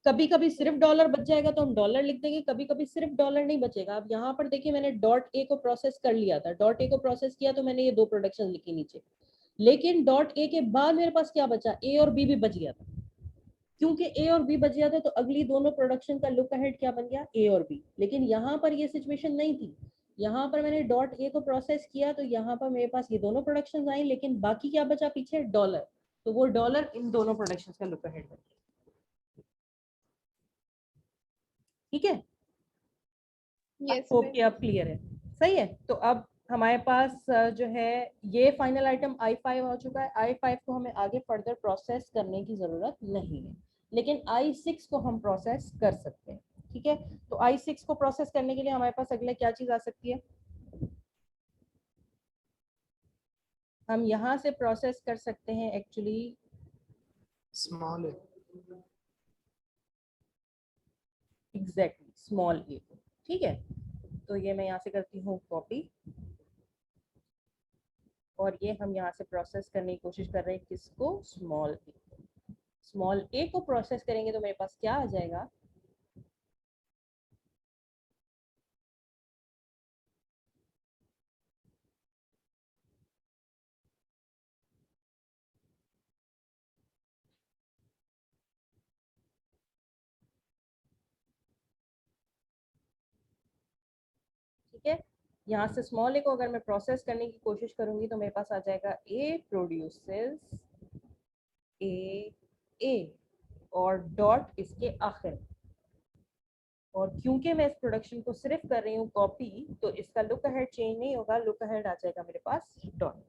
कभी कभी सिर्फ डॉलर बच जाएगा तो हम डॉलर लिख देंगे, कभी कभी सिर्फ डॉलर नहीं बचेगा। अब यहाँ पर देखिए मैंने डॉट ए को प्रोसेस कर लिया था, डॉट ए को प्रोसेस किया तो मैंने ये 2 प्रोडक्शन लिखी नीचे, लेकिन डॉट ए के बाद मेरे पास क्या बचा, ए और बी भी बच गया था। क्योंकि ए और बी बच गया था तो अगली दोनों प्रोडक्शन का लुक अहेड क्या बन गया, ए और बी। लेकिन यहाँ पर ये सिचुएशन नहीं थी, यहाँ पर मैंने डॉट ए को प्रोसेस किया तो यहाँ पर मेरे पास ये दोनों प्रोडक्शन आई, लेकिन बाकी क्या बचा पीछे, डॉलर। तो वो डॉलर इन दोनों प्रोडक्शन का लुक अहेड बन गया। ठीक है, होप कि अब क्लियर है। सही है, तो अब हमारे पास जो है ये फाइनल आइटम I5 हो चुका है। I5 को हमें आगे फर्दर प्रोसेस करने की जरूरत नहीं है, लेकिन I6 को हम प्रोसेस कर सकते हैं। ठीक है, तो I6 को प्रोसेस करने के लिए हमारे पास अगले क्या चीज आ सकती है, हम यहाँ से प्रोसेस कर सकते हैं एक्चुअली स्मॉल ए। एग्जैक्टली स्मॉल ए। ठीक है, तो ये मैं यहाँ से करती हूँ कॉपी, और ये हम यहाँ से प्रोसेस करने की कोशिश कर रहे हैं किसको, स्मॉल ए। स्मॉल ए को प्रोसेस करेंगे तो मेरे पास क्या आ जाएगा, ठीक है। यहाँ से स्मॉल ए को अगर मैं प्रोसेस करने की कोशिश करूंगी तो मेरे पास आ जाएगा ए प्रोड्यूसेस ए और डॉट इसके आखिर। और क्योंकि मैं इस प्रोडक्शन को सिर्फ कर रही हूँ कॉपी, तो इसका लुक अहेड चेंज नहीं होगा, लुक अहेड आ जाएगा मेरे पास डॉट।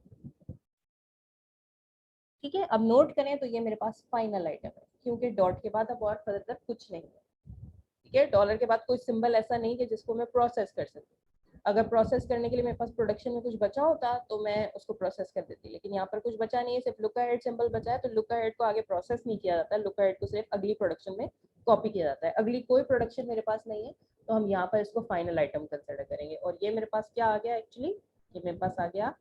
ठीक है, अब नोट करें तो ये मेरे पास फाइनल आइटम है, क्योंकि डॉट के बाद अब और फर्दर कुछ नहीं है। ठीक है, डॉलर के बाद कोई सिंबल ऐसा नहीं कि जिसको मैं प्रोसेस कर सकूं। अगर प्रोसेस करने के लिए मेरे पास प्रोडक्शन में कुछ बचा होता तो मैं उसको प्रोसेस कर देती, लेकिन यहाँ पर कुछ बचा नहीं है, सिर्फ लुक अहेड सिंबल बचा है, तो लुक अहेड को आगे प्रोसेस नहीं किया जाता, लुक अहेड को सिर्फ अगली प्रोडक्शन में कॉपी किया जाता है। अगली कोई प्रोडक्शन मेरे पास नहीं है, तो हम यहाँ पर इसको फाइनल आइटम कंसिडर करेंगे। और ये मेरे पास क्या आ गया एक्चुअली, ये मेरे पास आ गया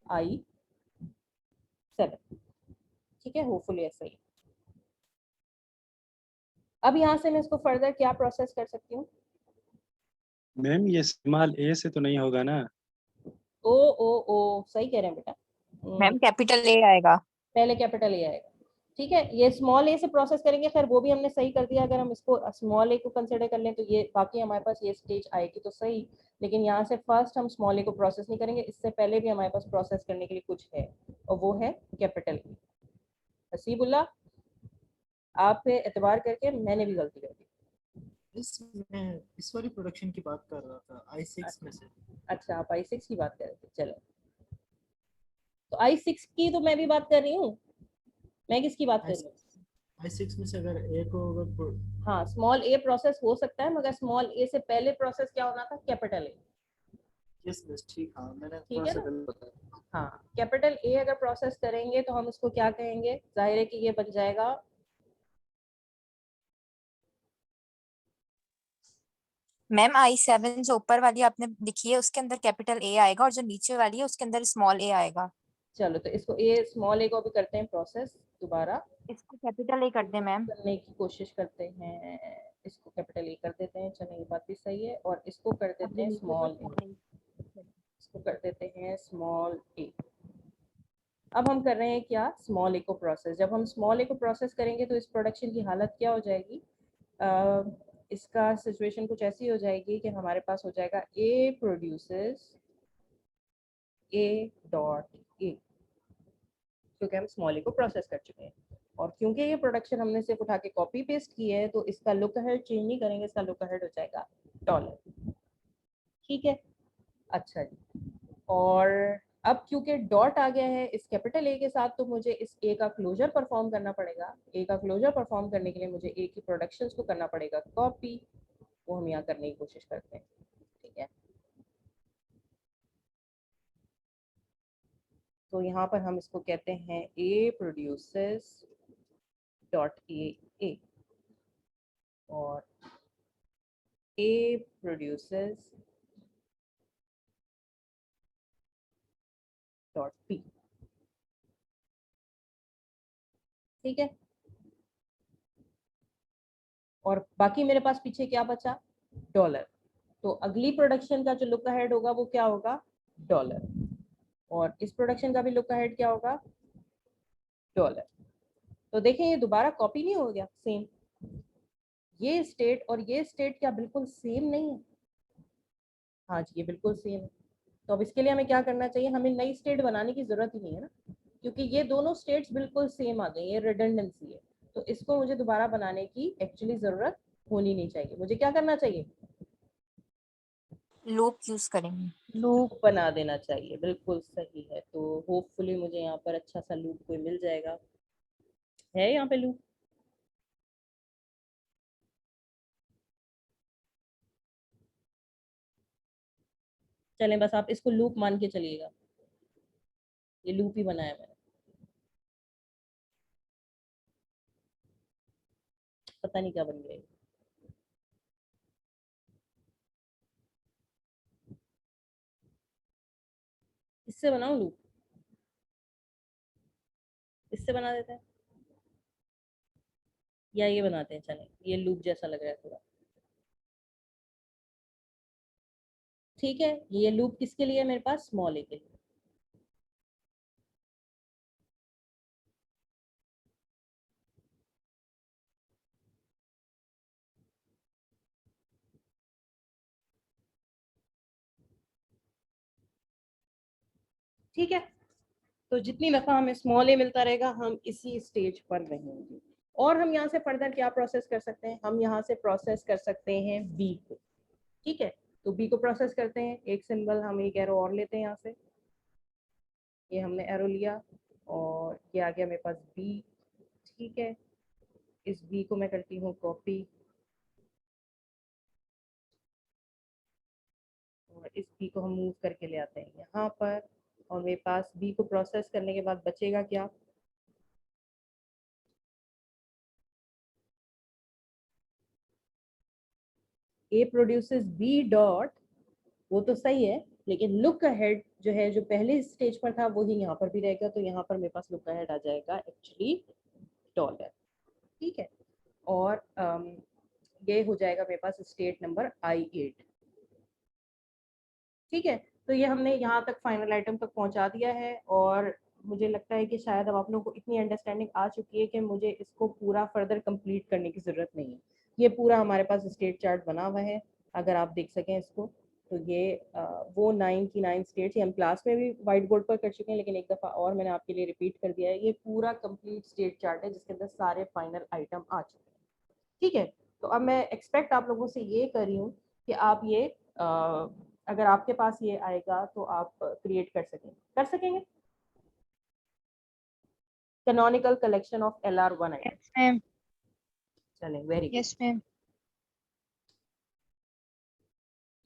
I7। ठीक है, होपफुली ऐसा ही। अब यहाँ से मैं इसको फर्दर क्या प्रोसेस कर सकती हूँ, मैम ये स्मॉल ए से तो नहीं होगा ना? ओ सही कह रहे हैं बेटा, मैम कैपिटल ए आएगा, पहले कैपिटल ए आएगा। ठीक है, ये स्मॉल ए से प्रोसेस करेंगे, खैर वो भी हमने सही कर दिया। अगर हम इसको स्मॉल ए को कंसिडर कर लें तो ये बाकी हमारे पास ये स्टेज आएगी तो सही, लेकिन यहाँ से फर्स्ट हम स्मॉल ए को प्रोसेस नहीं करेंगे, इससे पहले भी हमारे पास प्रोसेस करने के लिए कुछ है, और वो है कैपिटल ए। हसीबुल्ला, आप पे एतबार करके मैंने भी गलती कर दी। मैं इस वाली प्रोडक्शन की बात कर रहा था I6 में से। अच्छा, आप I6 की बात कर रहे थे, चलो। तो I6 की तो मैं भी बात कर रही हूँ, मैं किसकी बात कर रही हूँ, I6 में से अगर ए को अगर, हाँ स्मॉल ए प्रोसेस हो सकता है, मगर स्मॉल ए से पहले प्रोसेस क्या होना था, कैपिटल ए। यस बस ठीक, हाँ मैंने ठीक थोड़ा है सा ना? गलत बताया। हाँ, कैपिटल ए अगर प्रोसेस करेंगे तो हम इसको क्या कहेंगे, जाहिर है कि ये बन जाएगा मैम I7 जो ऊपर वाली आपने लिखी है उसके अंदर कैपिटल ए आएगा और जो नीचे वाली है उसके अंदर स्मॉल ए आएगा। चलो, तो इसको ए स्मॉल ए को भी करते हैं प्रोसेस दोबारा। इसको कैपिटल ए कर दे मैम। करने की कोशिश करते हैं, इसको कैपिटल ए कर देते हैं, चलो ये बात भी सही है, और इसको कर देते हैं स्मॉल ए, इसको कर देते हैं स्मॉल ए। अब हम कर रहे हैं क्या, स्मॉल ए को प्रोसेस। जब हम स्मॉल ए को प्रोसेस करेंगे तो इस प्रोडक्शन की हालत क्या हो जाएगी, इसका सिचुएशन कुछ ऐसी हो जाएगी कि हमारे पास हो जाएगा A produces A dot A, क्योंकि हम स्मॉल ए को प्रोसेस कर चुके हैं। और क्योंकि ये प्रोडक्शन हमने सिर्फ उठा के कॉपी पेस्ट की है तो इसका लुक अहेड चेंज नहीं करेंगे, इसका लुक अहेड हो जाएगा डॉलर। ठीक है, अच्छा जी। और अब क्योंकि डॉट आ गया है इस कैपिटल ए के साथ, तो मुझे इस ए का क्लोजर परफॉर्म करना पड़ेगा। ए का क्लोजर परफॉर्म करने के लिए मुझे ए की प्रोडक्शंस को करना पड़ेगा कॉपी, वो हम यहाँ करने की कोशिश करते हैं। ठीक है, तो यहाँ पर हम इसको कहते हैं ए प्रोड्यूसेस डॉट ए और ए प्रोड्यूसेस डॉट पी। ठीक है, और बाकी मेरे पास पीछे क्या बचा, डॉलर। तो अगली प्रोडक्शन का जो लुक अहेड होगा वो क्या होगा, डॉलर, और इस प्रोडक्शन का भी लुक अहेड क्या होगा, डॉलर। तो देखें ये दोबारा कॉपी नहीं हो गया, सेम। ये स्टेट और ये स्टेट क्या बिल्कुल सेम नहीं है, हाँ जी ये बिल्कुल सेम है। तो अब इसके लिए हमें क्या करना चाहिए, हमें नई स्टेट बनाने की जरूरत ही नहीं है ना, क्योंकि ये दोनों स्टेट्स बिल्कुल सेम आ गई, ये रिडंडेंसी है। तो इसको मुझे दोबारा बनाने की एक्चुअली जरूरत होनी नहीं चाहिए। मुझे क्या करना चाहिए, लूप यूज करेंगे, लूप बना देना चाहिए, बिल्कुल सही है। तो होपफुली मुझे यहाँ पर अच्छा सा लूप कोई मिल जाएगा, है यहाँ पे लूप। चलें बस आप इसको लूप मान के चलिएगा, ये लूप ही बनाया मैंने, पता नहीं क्या बन गया। इससे बनाऊं लूप, इससे बना देते हैं, या ये बनाते हैं, चलें ये लूप जैसा लग रहा है थोड़ा। ठीक है, ये लूप किसके लिए है मेरे पास, स्मॉल ए के लिए। ठीक है, तो जितनी दफा हमें स्मॉल ए मिलता रहेगा हम इसी स्टेज पर रहेंगे। और हम यहाँ से फर्दर क्या प्रोसेस कर सकते हैं, हम यहाँ से प्रोसेस कर सकते हैं बी को। ठीक है, तो बी को प्रोसेस करते हैं, एक सिंबल हम एक एरो और लेते हैं यहाँ से, ये हमने एरो लिया और ये आ गया मेरे पास बी। ठीक है, इस बी को मैं करती हूँ कॉपी और इस बी को हम मूव करके ले आते हैं यहाँ पर, और मेरे पास बी को प्रोसेस करने के बाद बचेगा क्या, ए प्रोड्यूसेस बी डॉट, वो तो सही है, लेकिन लुक अहेड जो है जो पहले स्टेज पर था वही यहाँ पर भी रहेगा। तो यहाँ पर मेरे पास लुक अहेड आ जाएगा एक्चुअली डॉलर। ठीक है, और ये हो जाएगा मेरे पास स्टेट नंबर I8। ठीक है, तो ये हमने यहाँ तक फाइनल आइटम तक पहुँचा दिया है, और मुझे लगता है कि शायद अब आप लोगों को इतनी अंडरस्टैंडिंग आ चुकी है कि मुझे इसको पूरा फर्दर कंप्लीट करने की ज़रूरत नहीं है। ये पूरा हमारे पास स्टेट चार्ट बना हुआ है, अगर आप देख सकें इसको, तो ये वो 9 की 9 स्टेट्स हम क्लास में भी वाइट बोर्ड पर कर चुके हैं, लेकिन एक दफ़ा और मैंने आपके लिए रिपीट कर दिया है। ये पूरा कंप्लीट स्टेट चार्ट है जिसके अंदर सारे फाइनल आइटम आ चुके हैं। ठीक है, तो अब मैं एक्सपेक्ट आप लोगों से ये कर रही हूँ कि आप ये अगर आपके पास ये आएगा तो आप क्रिएट कर सकेंगे canonical collection of LR1 item. चलें, very good. Yes ma'am.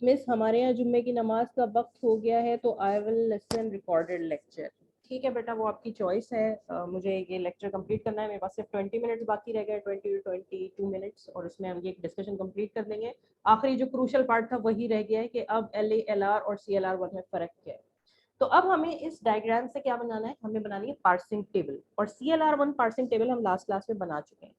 Miss हमारे यहाँ जुम्मे की नमाज का वक्त हो गया है, तो I will listen recorded lecture. ठीक है बेटा, वो आपकी चॉइस है। मुझे ये लेक्चर कंप्लीट करना है, मेरे पास सिर्फ 20 मिनट्स बाकी रह गए, 22 मिनट्स, और उसमें हम ये डिस्कशन कंप्लीट कर देंगे। आखिरी जो क्रूशल पार्ट था वही रह गया है कि अब LA, LR और CLR1 में फ़र्क क्या है। तो अब हमें इस डायग्राम से क्या बनाना है, हमें बनानी है पार्सिंग टेबल, और CLR1 पार्सिंग टेबल हम लास्ट क्लास में बना चुके हैं।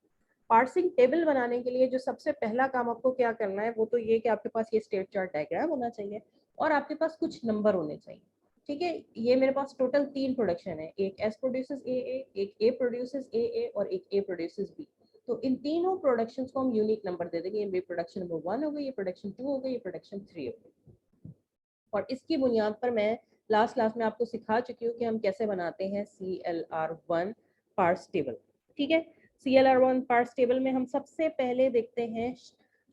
पार्सिंग टेबल बनाने के लिए जो सबसे पहला काम आपको क्या करना है वो तो ये कि आपके पास ये स्टेट चार्ट डायग्राम होना चाहिए और आपके पास कुछ नंबर होने चाहिए। ठीक है, ये मेरे पास टोटल 3 प्रोडक्शन है, एक S प्रोड्यूसेस AA, एक A प्रोड्यूसेस AA और एक A प्रोड्यूसेस B। तो इन तीनों प्रोडक्शंस को हम यूनिक नंबर दे देंगे। ये प्रोडक्शन नंबर 1 हो गई, ये प्रोडक्शन 2 हो गई, ये प्रोडक्शन 3 हो गई। और इसकी बुनियाद पर मैं लास्ट क्लास में आपको सिखा चुकी हूँ कि हम कैसे बनाते हैं CLR1 पार्स टेबल। ठीक है, CLR1 पार्स टेबल में हम सबसे पहले देखते हैं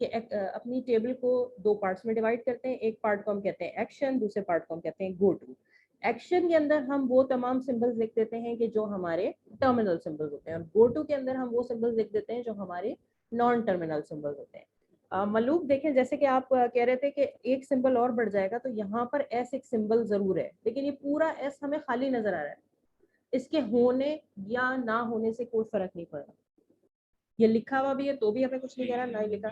कि अपनी टेबल को 2 पार्ट्स में डिवाइड करते हैं। एक पार्ट को हम कहते हैं एक्शन, दूसरे पार्ट को हम कहते हैं गो टू। एक्शन के अंदर हम वो तमाम सिंबल्स लिख देते हैं कि जो हमारे टर्मिनल सिंबल्स होते हैं, और गो टू के अंदर हम वो सिंबल्स लिख देते हैं जो हमारे नॉन टर्मिनल सिंबल्स होते हैं। मलूक देखें, जैसे कि आप कह रहे थे कि एक सिंबल और बढ़ जाएगा, तो यहाँ पर एस एक सिंबल जरूर है, लेकिन ये पूरा एस हमें खाली नजर आ रहा है। इसके होने या ना होने से कोई फर्क नहीं पड़ रहा। ये लिखा हुआ भी है तो भी हमें कुछ नहीं कह रहा, ना ही लिखा।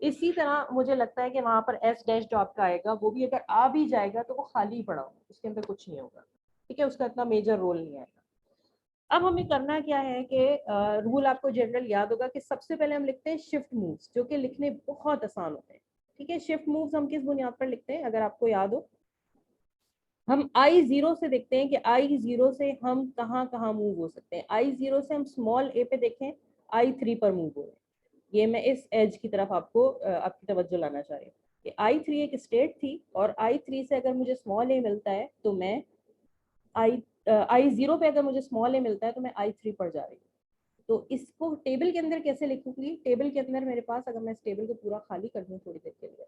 इसी तरह मुझे लगता है कि वहां पर एस डैश जो आपका आएगा वो भी अगर आ भी जाएगा तो वो खाली ही पड़ा होगा, उसके अंदर कुछ नहीं होगा। ठीक है, उसका इतना मेजर रोल नहीं आएगा। अब हमें करना क्या है कि रूल आपको जनरल याद होगा कि सबसे पहले हम लिखते हैं शिफ्ट मूव्स, जो कि लिखने बहुत आसान होते हैं। ठीक है, शिफ्ट मूव्स हम किस बुनियाद पर लिखते हैं अगर आपको याद हो, हम I0 से देखते हैं कि I0 से हम कहाँ कहाँ मूव हो सकते हैं। I0 से हम स्मॉल a पे देखें, I3 पर मूव हो रहे हैं। ये मैं इस एज की तरफ आपको आपकी तवज्जो लाना चाह रही हूँ कि I3 एक स्टेट थी और I3 से अगर मुझे स्मॉल a मिलता है तो मैं I0 पे अगर मुझे स्मॉल a मिलता है तो मैं I3 पर जा रही हूँ। तो इसको टेबल के अंदर कैसे लिखूंगी, टेबल के अंदर मेरे पास, अगर मैं इस टेबल को पूरा खाली कर दूं थोड़ी देर के लिए,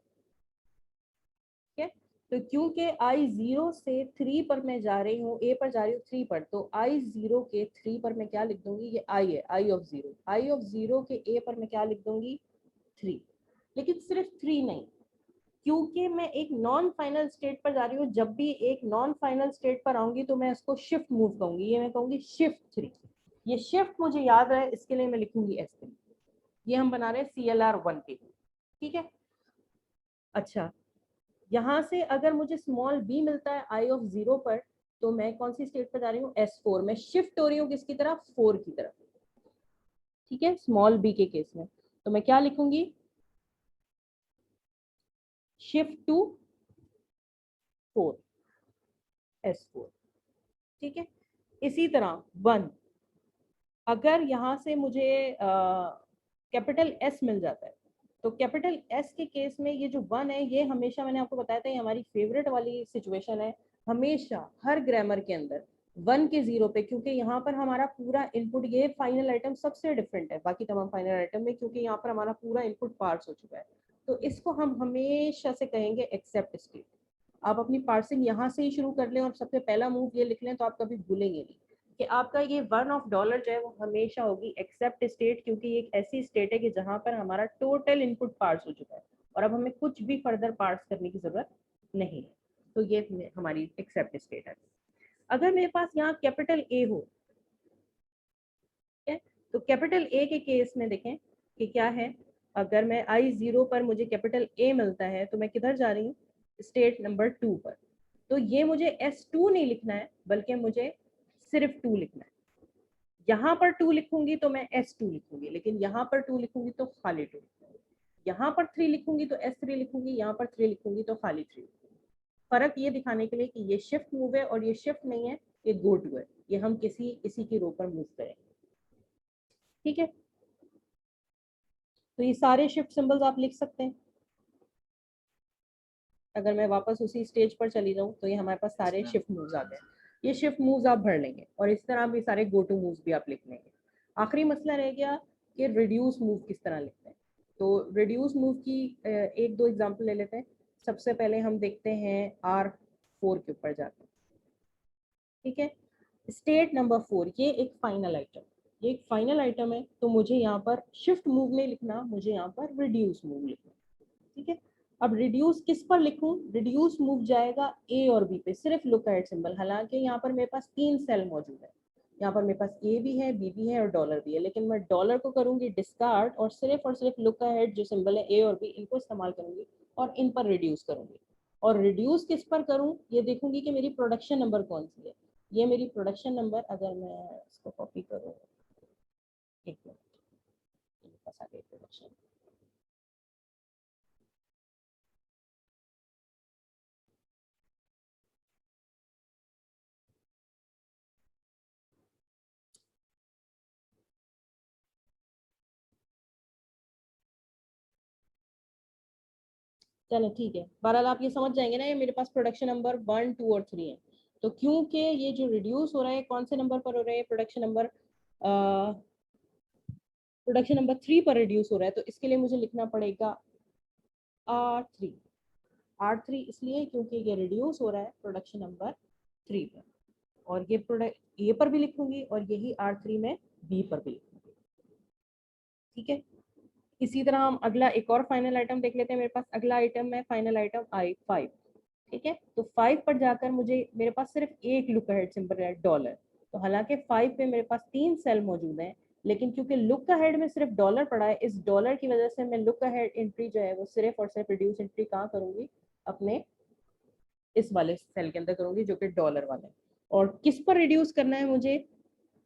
ठीक है, तो क्योंकि I0 से 3 पर मैं जा रही हूँ, a पर जा रही हूँ 3 पर, तो I0 के 3 पर मैं क्या लिख दूंगी, ये I है, I of 0, I of 0 के a पर मैं क्या लिख दूंगी 3। लेकिन सिर्फ 3 नहीं, क्योंकि मैं एक नॉन फाइनल स्टेट पर जा रही हूँ, जब भी एक नॉन फाइनल स्टेट पर आऊंगी तो मैं इसको शिफ्ट मूव कहूंगी, ये मैं कहूंगी शिफ्ट 3। ये शिफ्ट मुझे याद रहे इसके लिए मैं लिखूंगी S3। ये हम बना रहे हैं CLR1 के, ठीक है। अच्छा, यहाँ से अगर मुझे स्मॉल b मिलता है I of 0 पर, तो मैं कौन सी स्टेट पर जा रही हूँ, S4 में शिफ्ट हो रही हूँ किसकी तरफ, 4 की तरफ। ठीक है, स्मॉल b के केस में तो मैं क्या लिखूंगी, शिफ्ट टू 4 S4। ठीक है, इसी तरह 1, अगर यहाँ से मुझे कैपिटल S मिल जाता है, तो कैपिटल S के केस में ये जो 1 है, ये हमेशा, मैंने आपको बताया था, ये हमारी फेवरेट वाली सिचुएशन है हमेशा हर ग्रामर के अंदर 1 के 0 पे, क्योंकि यहाँ पर हमारा पूरा इनपुट, ये फाइनल आइटम सबसे डिफरेंट है बाकी तमाम फाइनल आइटम में, क्योंकि यहाँ पर हमारा पूरा इनपुट पार्स हो चुका है। तो इसको हम हमेशा से कहेंगे एक्सेप्ट स्टेट। आप अपनी पार्सिंग यहाँ से ही शुरू कर लें और सबसे पहला मूव ये लिख लें, तो आप कभी भूलेंगे नहीं कि आपका ये $1 जो है वो हमेशा होगी एक्सेप्ट स्टेट, क्योंकि ये एक ऐसी स्टेट है कि जहां पर हमारा टोटल इनपुट पार्स हो चुका है और अब हमें कुछ भी फर्दर पार्स करने की जरूरत नहीं है। तो ये हमारी एक्सेप्ट स्टेट है। अगर मेरे पास यहाँ कैपिटल A हो, तो कैपिटल A के केस में देखें कि क्या है, अगर मैं I0 पर मुझे कैपिटल A मिलता है तो मैं किधर जा रही हूँ, स्टेट नंबर 2 पर। तो ये मुझे S2 नहीं लिखना है, बल्कि मुझे सिर्फ 2 लिखना है। यहाँ पर 2 लिखूंगी तो मैं S2 लिखूंगी, लेकिन यहाँ पर 2 लिखूंगी तो खाली 2 लिखूंगी। यहाँ पर 3 लिखूंगी तो S3 लिखूंगी, यहाँ पर 3 लिखूंगी तो खाली 3 लिखूंगी। फर्क ये दिखाने के लिए कि ये शिफ्ट मूव है और ये शिफ्ट नहीं है, ये गो टू है, ये हम इसी की रो पर मूव करेंगे। ठीक है, तो ये सारे शिफ्ट सिंबल्स आप लिख सकते हैं। अगर मैं वापस उसी स्टेज पर चली जाऊं तो ये हमारे पास सारे शिफ्ट मूव्स आ गए। ये शिफ्ट मूव्स आप भर लेंगे और इस तरह भी सारे गो टू मूव्स भी आप लिख लेंगे। आखिरी मसला रह गया कि रिड्यूस मूव किस तरह लिखते हैं। तो रिड्यूस मूव की एक दो एग्जांपल ले लेते हैं। सबसे पहले हम देखते हैं R4 के ऊपर जाते हैं। ठीक है, स्टेट नंबर 4, ये एक फाइनल आइटम, ये एक फाइनल आइटम है, तो मुझे यहाँ पर शिफ्ट मूव नहीं लिखना, मुझे यहाँ पर रिड्यूस मूव लिखना। ठीक है, अब रिड्यूस किस पर लिखूं, रिड्यूस मूव जाएगा A और B पे, सिर्फ लुक अहेड सिंबल। हालांकि यहाँ पर मेरे पास 3 सेल मौजूद है, यहाँ पर मेरे पास A भी है, B भी है और डॉलर भी है, लेकिन मैं डॉलर को करूंगी डिस्कार्ड और सिर्फ लुक अहेड जो सिंबल है A और B, इनको इस्तेमाल करूंगी और इन पर रिड्यूस करूंगी। और रिड्यूस किस पर करूं, ये देखूंगी कि मेरी प्रोडक्शन नंबर कौन सी है। ये मेरी प्रोडक्शन नंबर, अगर मैं इसको कॉपी करूं, एक मिनट, प्रोडक्शन चलो ठीक है, बहरहाल आप ये समझ जाएंगे ना, ये मेरे पास प्रोडक्शन नंबर 1, 2 और 3 है। तो क्योंकि ये जो रिड्यूस हो रहा है कौन से नंबर पर हो रहा है, प्रोडक्शन नंबर 3 पर रिड्यूस हो रहा है, तो इसके लिए मुझे लिखना पड़ेगा R3। R3 इसलिए क्योंकि ये रिड्यूस हो रहा है प्रोडक्शन नंबर 3 पर, और ये प्रोडक्ट ए पर भी लिखूंगी और यही R3 में बी पर भी लिखूंगी। ठीक है, इसी तरह हम अगला एक और फाइनल आइटम देख लेते हैं। मेरे पास अगला आइटम है फाइनल आइटम I5। ठीक है, तो 5 पर जाकर मेरे पास सिर्फ एक लुक अहेड सिंबल है, डॉलर। तो हालांकि 5 पे मेरे पास 3 सेल मौजूद हैं, लेकिन क्योंकि लुक अहेड में सिर्फ डॉलर पड़ा है, इस डॉलर की वजह से मैं लुक अहेड एंट्री जो है वो सिर्फ और सिर्फ रिड्यूस एंट्री कहाँ करूंगी, अपने इस वाले सेल के अंदर करूंगी जो कि डॉलर वाला है। और किस पर रिड्यूस करना है मुझे,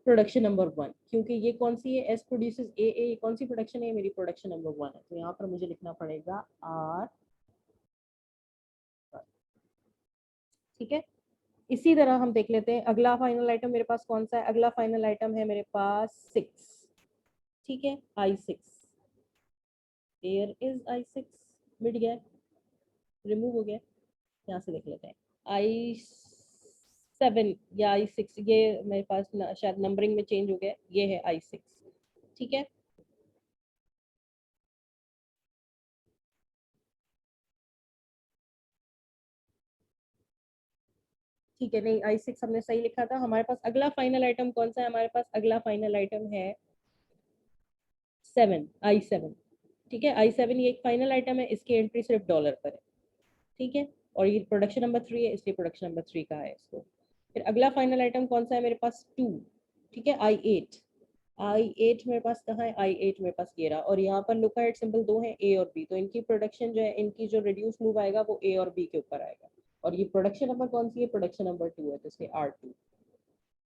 प्रोडक्शन नंबर 1, क्योंकि ये कौन सी है, एस प्रोड्यूसेस ए, कौन सी प्रोडक्शन है, मेरी प्रोडक्शन नंबर 1 है। तो यहाँ पर मुझे लिखना पड़ेगा R। ठीक है, इसी तरह हम देख लेते हैं अगला फाइनल आइटम मेरे पास कौन सा है। अगला फाइनल आइटम है मेरे पास 6। ठीक है, I6, देयर इज I6, मिट गया, रिमूव हो गया। यहाँ से देख लेते हैं I7 या I6, ये मेरे पास शायद नंबरिंग में चेंज हो गया, ये है I6। ठीक है, ठीक है, नहीं I6 हमने सही लिखा था। हमारे पास अगला फाइनल आइटम कौन सा है, हमारे पास अगला फाइनल आइटम है 7, I7। ठीक है, I7 ये एक फाइनल आइटम है, इसकी एंट्री सिर्फ डॉलर पर है। ठीक है, और ये प्रोडक्शन नंबर 3 है, इसलिए प्रोडक्शन नंबर 3 का है इसको। फिर अगला फाइनल आइटम कौन सा है मेरे पास, 2। ठीक है, I8 मेरे पास कहाँ है, I8 मेरे पास ये रहा, और यहाँ पर लुक अहेड सिंबल 2 है, A और B। तो इनकी प्रोडक्शन जो है, इनकी जो रिड्यूस मूव आएगा वो A और B के ऊपर आएगा। और ये प्रोडक्शन नंबर कौन सी है, प्रोडक्शन नंबर 2 है, तो इसलिए R2।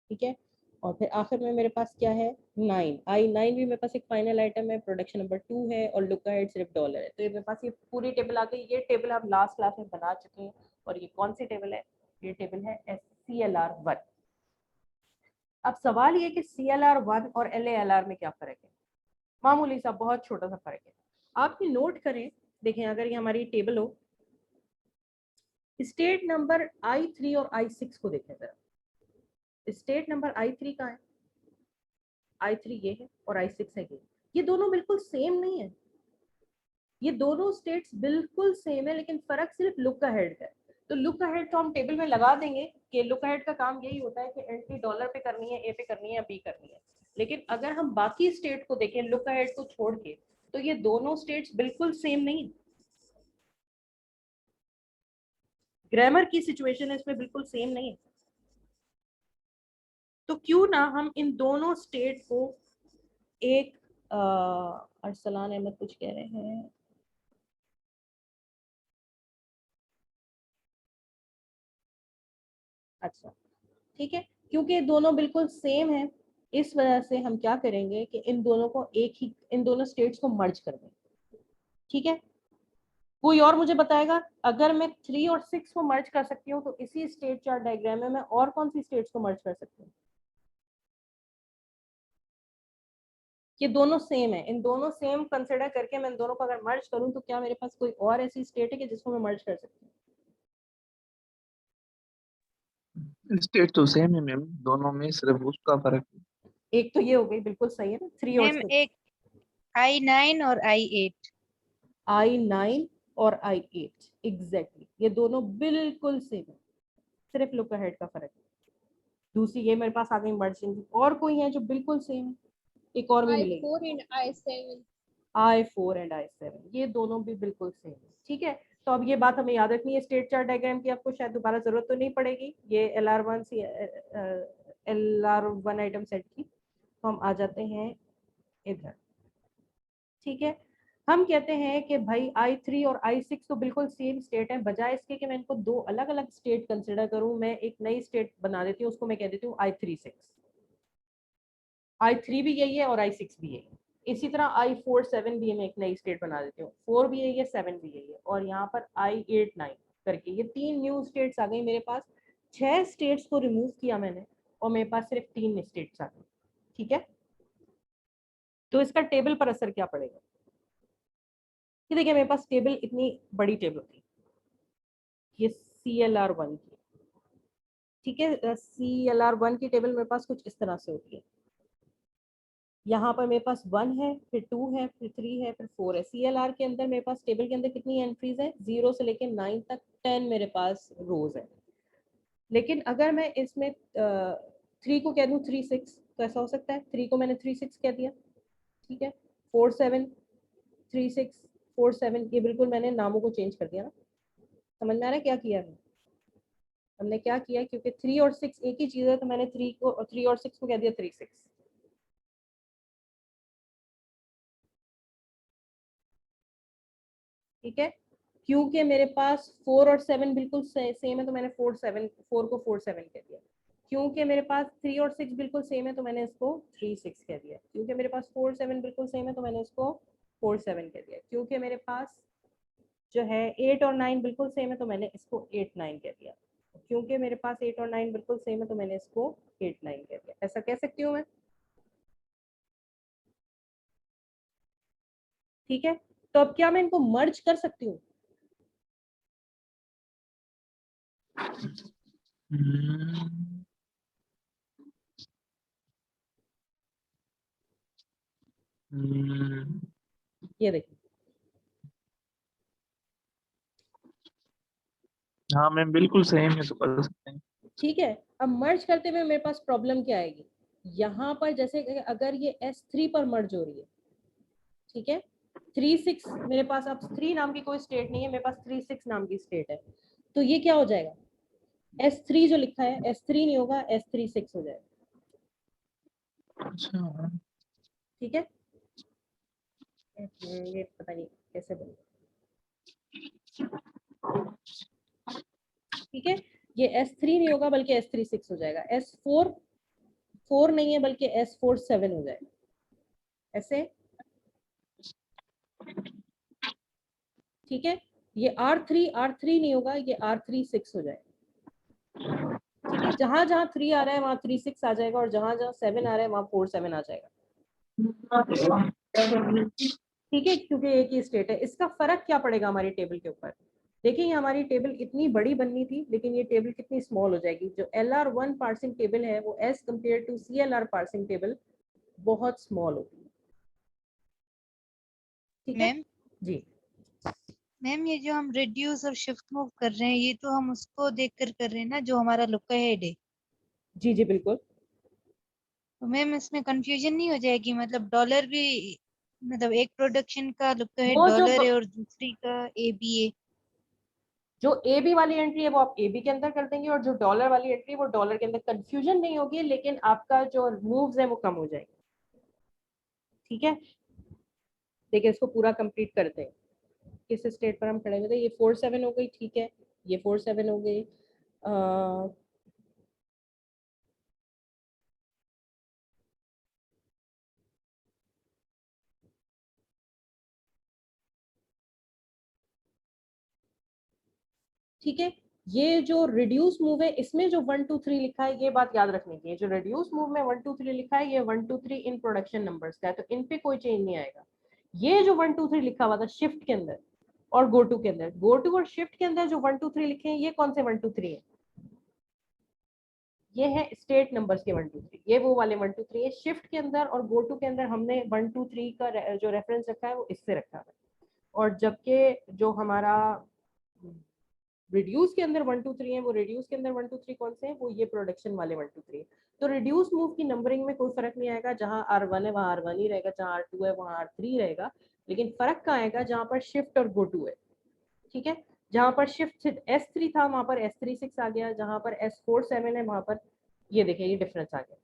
ठीक है, और फिर आखिर में मेरे पास क्या है, 9। I9 भी मेरे पास एक फाइनल आइटम है, प्रोडक्शन नंबर 2 है, और लुक अहेड सिर्फ डॉलर है। तो ये मेरे पास ये पूरी टेबल आ गई। ये टेबल आप लास्ट क्लास में बना चुके हैं, और ये कौन सी टेबल है, ये टेबल है CLR1। अब सवाल ये कि CLR1 और LALR में क्या फर्क है। मामूली सा, बहुत छोटा सा फर्क है। आप ये नोट करें, देखें अगर ये हमारी टेबल हो, स्टेट नंबर I3 और I6 को देखें जरा। स्टेट नंबर I3 कहाँ है, I3 ये है और I6 है ये दोनों बिल्कुल सेम नहीं है। ये दोनों स्टेट्स बिल्कुल सेम है, लेकिन फर्क सिर्फ लुक अहेड का है। तो लुक अहेड तो हम टेबल में लगा देंगे कि लुक अहेड का काम यही होता है कि एंट्री डॉलर पे करनी है, ए पे करनी है या बी करनी है। लेकिन अगर हम बाकी स्टेट को देखें लुक अहेड को छोड़ के, तो ये दोनों स्टेट्स बिल्कुल सेम नहीं। ग्रामर की सिचुएशन है इसमें बिल्कुल सेम नहीं है। तो क्यों ना हम इन दोनों स्टेट को एक अरसलान अहमद कुछ कह रहे हैं, अच्छा ठीक है, क्योंकि दोनों बिल्कुल सेम है, इस वजह से हम क्या करेंगे कि इन दोनों स्टेट्स को मर्ज कर देंगे। ठीक है, कोई और मुझे बताएगा, अगर मैं 3 और 6 को मर्ज कर सकती हूँ, तो इसी स्टेट चार्ट डायग्राम में मैं और कौन सी स्टेट्स को मर्ज कर सकती हूँ। ये दोनों सेम है, इन दोनों सेम कंसिडर करके मैं इन दोनों को अगर मर्ज करूं, तो क्या मेरे पास कोई और ऐसी स्टेट है कि जिसको मैं मर्ज कर सकती हूँ। स्टेट तो सेम है मैम, दोनों में सिर्फ उसका फर्क है। एक तो ये हो गई, बिल्कुल सही है ना, 3 और 6। एक I9 और I8, I9 और I8 एग्जैक्टली, ये दोनों बिल्कुल सेम है, सिर्फ लुक अहेड का फर्क है। दूसरी ये मेरे पास आ गई मर्जिंग। और कोई है जो बिल्कुल सेम है, एक और भी मिलेगी, I4 and I7। I4 and I7 ये दोनों भी बिल्कुल सेम है। ठीक है, तो अब ये बात हमें याद रखनी है, स्टेट चार्ट डायग्राम की आपको शायद दोबारा जरूरत तो नहीं पड़ेगी, ये LR1 आइटम सेट की। तो हम आ जाते हैं इधर। ठीक है, हम कहते हैं कि भाई I3 और I6 तो बिल्कुल सेम स्टेट है, बजाय इसके कि मैं इनको दो अलग अलग स्टेट कंसिडर करूं, मैं एक नई स्टेट बना देती हूँ, उसको मैं कह देती हूँ I36। I3 भी यही है और I6 भी यही है। इसी तरह I47 भी मैं एक नई स्टेट बना देती हूँ, 4 भी यही है, 7 भी यही है, और यहाँ पर I89 करके ये 3 न्यू स्टेट्स आ गई मेरे पास। 6 स्टेट्स को रिमूव किया मैंने और मेरे पास सिर्फ 3 स्टेट्स आ गई। ठीक है, तो इसका टेबल पर असर क्या पड़ेगा? ये देखिए मेरे पास टेबल इतनी बड़ी टेबल थी, ये CLR1 की, ठीक है, CLR1 की टेबल मेरे पास कुछ इस तरह से होती है। यहाँ पर मेरे पास 1 है, फिर 2 है, फिर 3 है, फिर 4 है। CLR के अंदर मेरे पास टेबल के अंदर कितनी एंट्रीज है? 0 से लेके 9 तक 10 मेरे पास रोज है। लेकिन अगर मैं इसमें 3 को कह दूँ 36, तो ऐसा हो सकता है? 3 को मैंने 36 कह दिया, ठीक है, 4 7 3 6 4 7, ये बिल्कुल मैंने नामों को चेंज कर दिया ना। समझ में आ रहा है क्या किया है हमने? क्या किया, क्योंकि 3 और 6 एक ही चीज है, तो मैंने 3 और 6 को कह दिया 36। ठीक है, क्योंकि मेरे पास 4 और 7 बिल्कुल सेम है, तो मैंने 4 को 4 7 कह दिया। क्योंकि मेरे पास 3 और 6 बिल्कुल सेम है, तो मैंने इसको 3 6 कह दिया। क्योंकि मेरे पास 4 7 बिल्कुल सेम है, तो मैंने इसको 4 7 कह दिया। क्योंकि मेरे पास जो है 8 और 9 बिल्कुल सेम है, तो मैंने इसको 8 9 कह दिया। क्योंकि मेरे पास 8 और 9 बिल्कुल सेम है, तो मैंने इसको 8 9 कह दिया। ऐसा कह सकती हूँ मैं? ठीक है, तो अब क्या मैं इनको मर्ज कर सकती हूँ? ये देखिए, हाँ मैम बिल्कुल सेम है तो कर सकते हैं। ठीक है, अब मर्ज करते हुए मेरे पास प्रॉब्लम क्या आएगी? यहाँ पर जैसे अगर ये S3 पर मर्ज हो रही है, ठीक है, 3 6 मेरे पास अब 3 नाम की कोई स्टेट नहीं है, मेरे पास 3 6 नाम की स्टेट है, तो ये क्या हो जाएगा? S3 जो लिखा है S3 नहीं होगा, S3 6 हो जाएगा। अच्छा, ठीक है, ये पता नहीं कैसे बोलूं। ठीक है, ये S3 नहीं होगा बल्कि S3 6 हो जाएगा। S4 4 नहीं है बल्कि S4 7 हो जाएगा, ऐसे। ठीक है, ये R3 नहीं होगा, ये R3 6 हो जाएगा। ठीक है, जहां जहां 3 आ रहा है वहां 3 6 आ जाएगा, और जहां जहां 7 आ रहा है वहां 4 7 आ जाएगा। ठीक है, क्योंकि एक ही स्टेट है। इसका फर्क क्या पड़ेगा हमारी टेबल के ऊपर? देखिए, ये हमारी टेबल इतनी बड़ी बननी थी, लेकिन ये टेबल कितनी स्मॉल हो जाएगी। जो LR1 पार्सिंग टेबल है वो as compare to CLR parsing table बहुत स्मॉल होती है। ठीक है जी मैम, ये जो हम रिड्यूस और शिफ्ट मूव कर रहे हैं, ये तो हम उसको देखकर कर रहे हैं ना जो हमारा लुक हेड है। जी जी बिल्कुल। तो मैम इसमें कंफ्यूजन नहीं हो जाएगी? मतलब डॉलर भी, मतलब एक प्रोडक्शन का लुक हेड वो डॉलर जो है और दूसरी का AB है। जो AB वाली एंट्री है वो आप AB के अंदर कर देंगे, और जो डॉलर वाली एंट्री है वो डॉलर के अंदर। कंफ्यूजन नहीं होगी, लेकिन आपका जो मूव्स है वो कम हो जाएंगे। ठीक है, देखिए इसको पूरा कंप्लीट करते हैं। किस स्टेट पर हम खड़े हुए थे? ये 4 7 हो गई, ठीक है, ये 4 7 हो गई। ठीक है, ये जो रिड्यूस मूव है इसमें जो 1 2 3 लिखा है, ये बात याद रखने की है। जो रिड्यूस मूव में 1 2 3 लिखा है, ये 1 2 3 इन प्रोडक्शन नंबर्स का है, तो इन पे कोई चेंज नहीं आएगा। ये जो 1 2 3 लिखा हुआ था शिफ्ट के अंदर और गो टू के अंदर, गो टू और शिफ्ट के अंदर जो 1 2 3 लिखे हैं, ये कौन से 1 2 3 है? ये है स्टेट नंबर्स के 1 2 3, ये वो वाले 1 2 3 है। शिफ्ट के अंदर और गो टू के अंदर हमने 1 2 3 का जो रेफरेंस रखा है वो इससे रखा है, और जबकि जो हमारा रिड्यूस के अंदर 1 2 3 है, वो रिड्यूस के अंदर 1 2 3 कौन से हैं? वो ये प्रोडक्शन वाले 1 2 3। तो रिड्यूस मूव की नंबरिंग में कोई फर्क नहीं आएगा, जहां R1 है वहां R1 ही रहेगा, जहां R2 है वहां R3 रहेगा। लेकिन फर्क कहाँ आएगा? जहां पर शिफ्ट और गो टू है। ठीक है, जहां पर शिफ्ट S3 था वहां पर S3 6 आ गया, जहां पर S4 7 है वहां पर, ये देखिए ये डिफरेंस आ गया।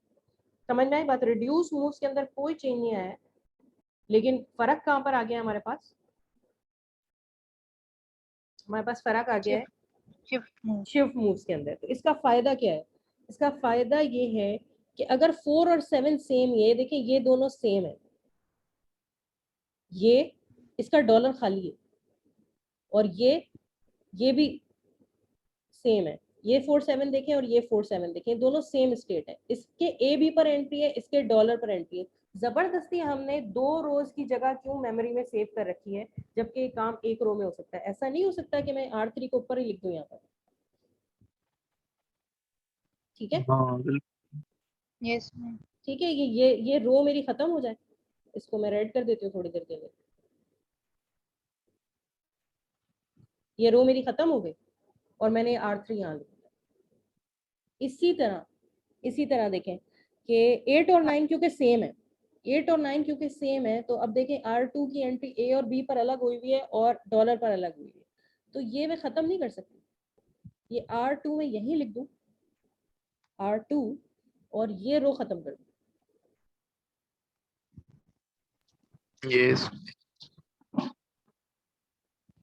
समझ में आई बात? रिड्यूस मूव्स के अंदर कोई चेंज नहीं आया है, लेकिन फर्क कहाँ पर आ गया हमारे पास फर्क आ गया है शिफ्ट मूव्स के अंदर। तो इसका फायदा क्या है? इसका फायदा ये है कि अगर 4 और 7 सेम, ये देखिए ये दोनों सेम है, ये इसका डॉलर खाली है और ये भी सेम है, ये 4-7 देखें और ये 4-7 देखें, दोनों सेम स्टेट है। इसके ए बी पर एंट्री है, इसके डॉलर पर एंट्री है। जबरदस्ती हमने 2 रोज की जगह क्यों मेमोरी में सेव कर रखी है, जबकि काम एक रो में हो सकता है? ऐसा नहीं हो सकता कि मैं R3 को ऊपर ही लिख दूं यहाँ पर, ठीक है? Yes ma'am. ठीक है, ये रो मेरी खत्म हो जाए, इसको मैं रेड कर देती हूँ थोड़ी देर के लिए, ये रो मेरी खत्म हो गई और मैंने R3 यहाँ लिख दिया। इसी तरह देखें कि 8 और 9 क्योंकि सेम है, 8 और 9 क्योंकि सेम है, तो अब देखें R2 की एंट्री A और B पर अलग हुई हुई है और डॉलर पर अलग हुई है, तो ये मैं खत्म नहीं कर सकती। ये R2 में यहीं लिख दूं, R2, और ये रो खत्म कर दूं। यस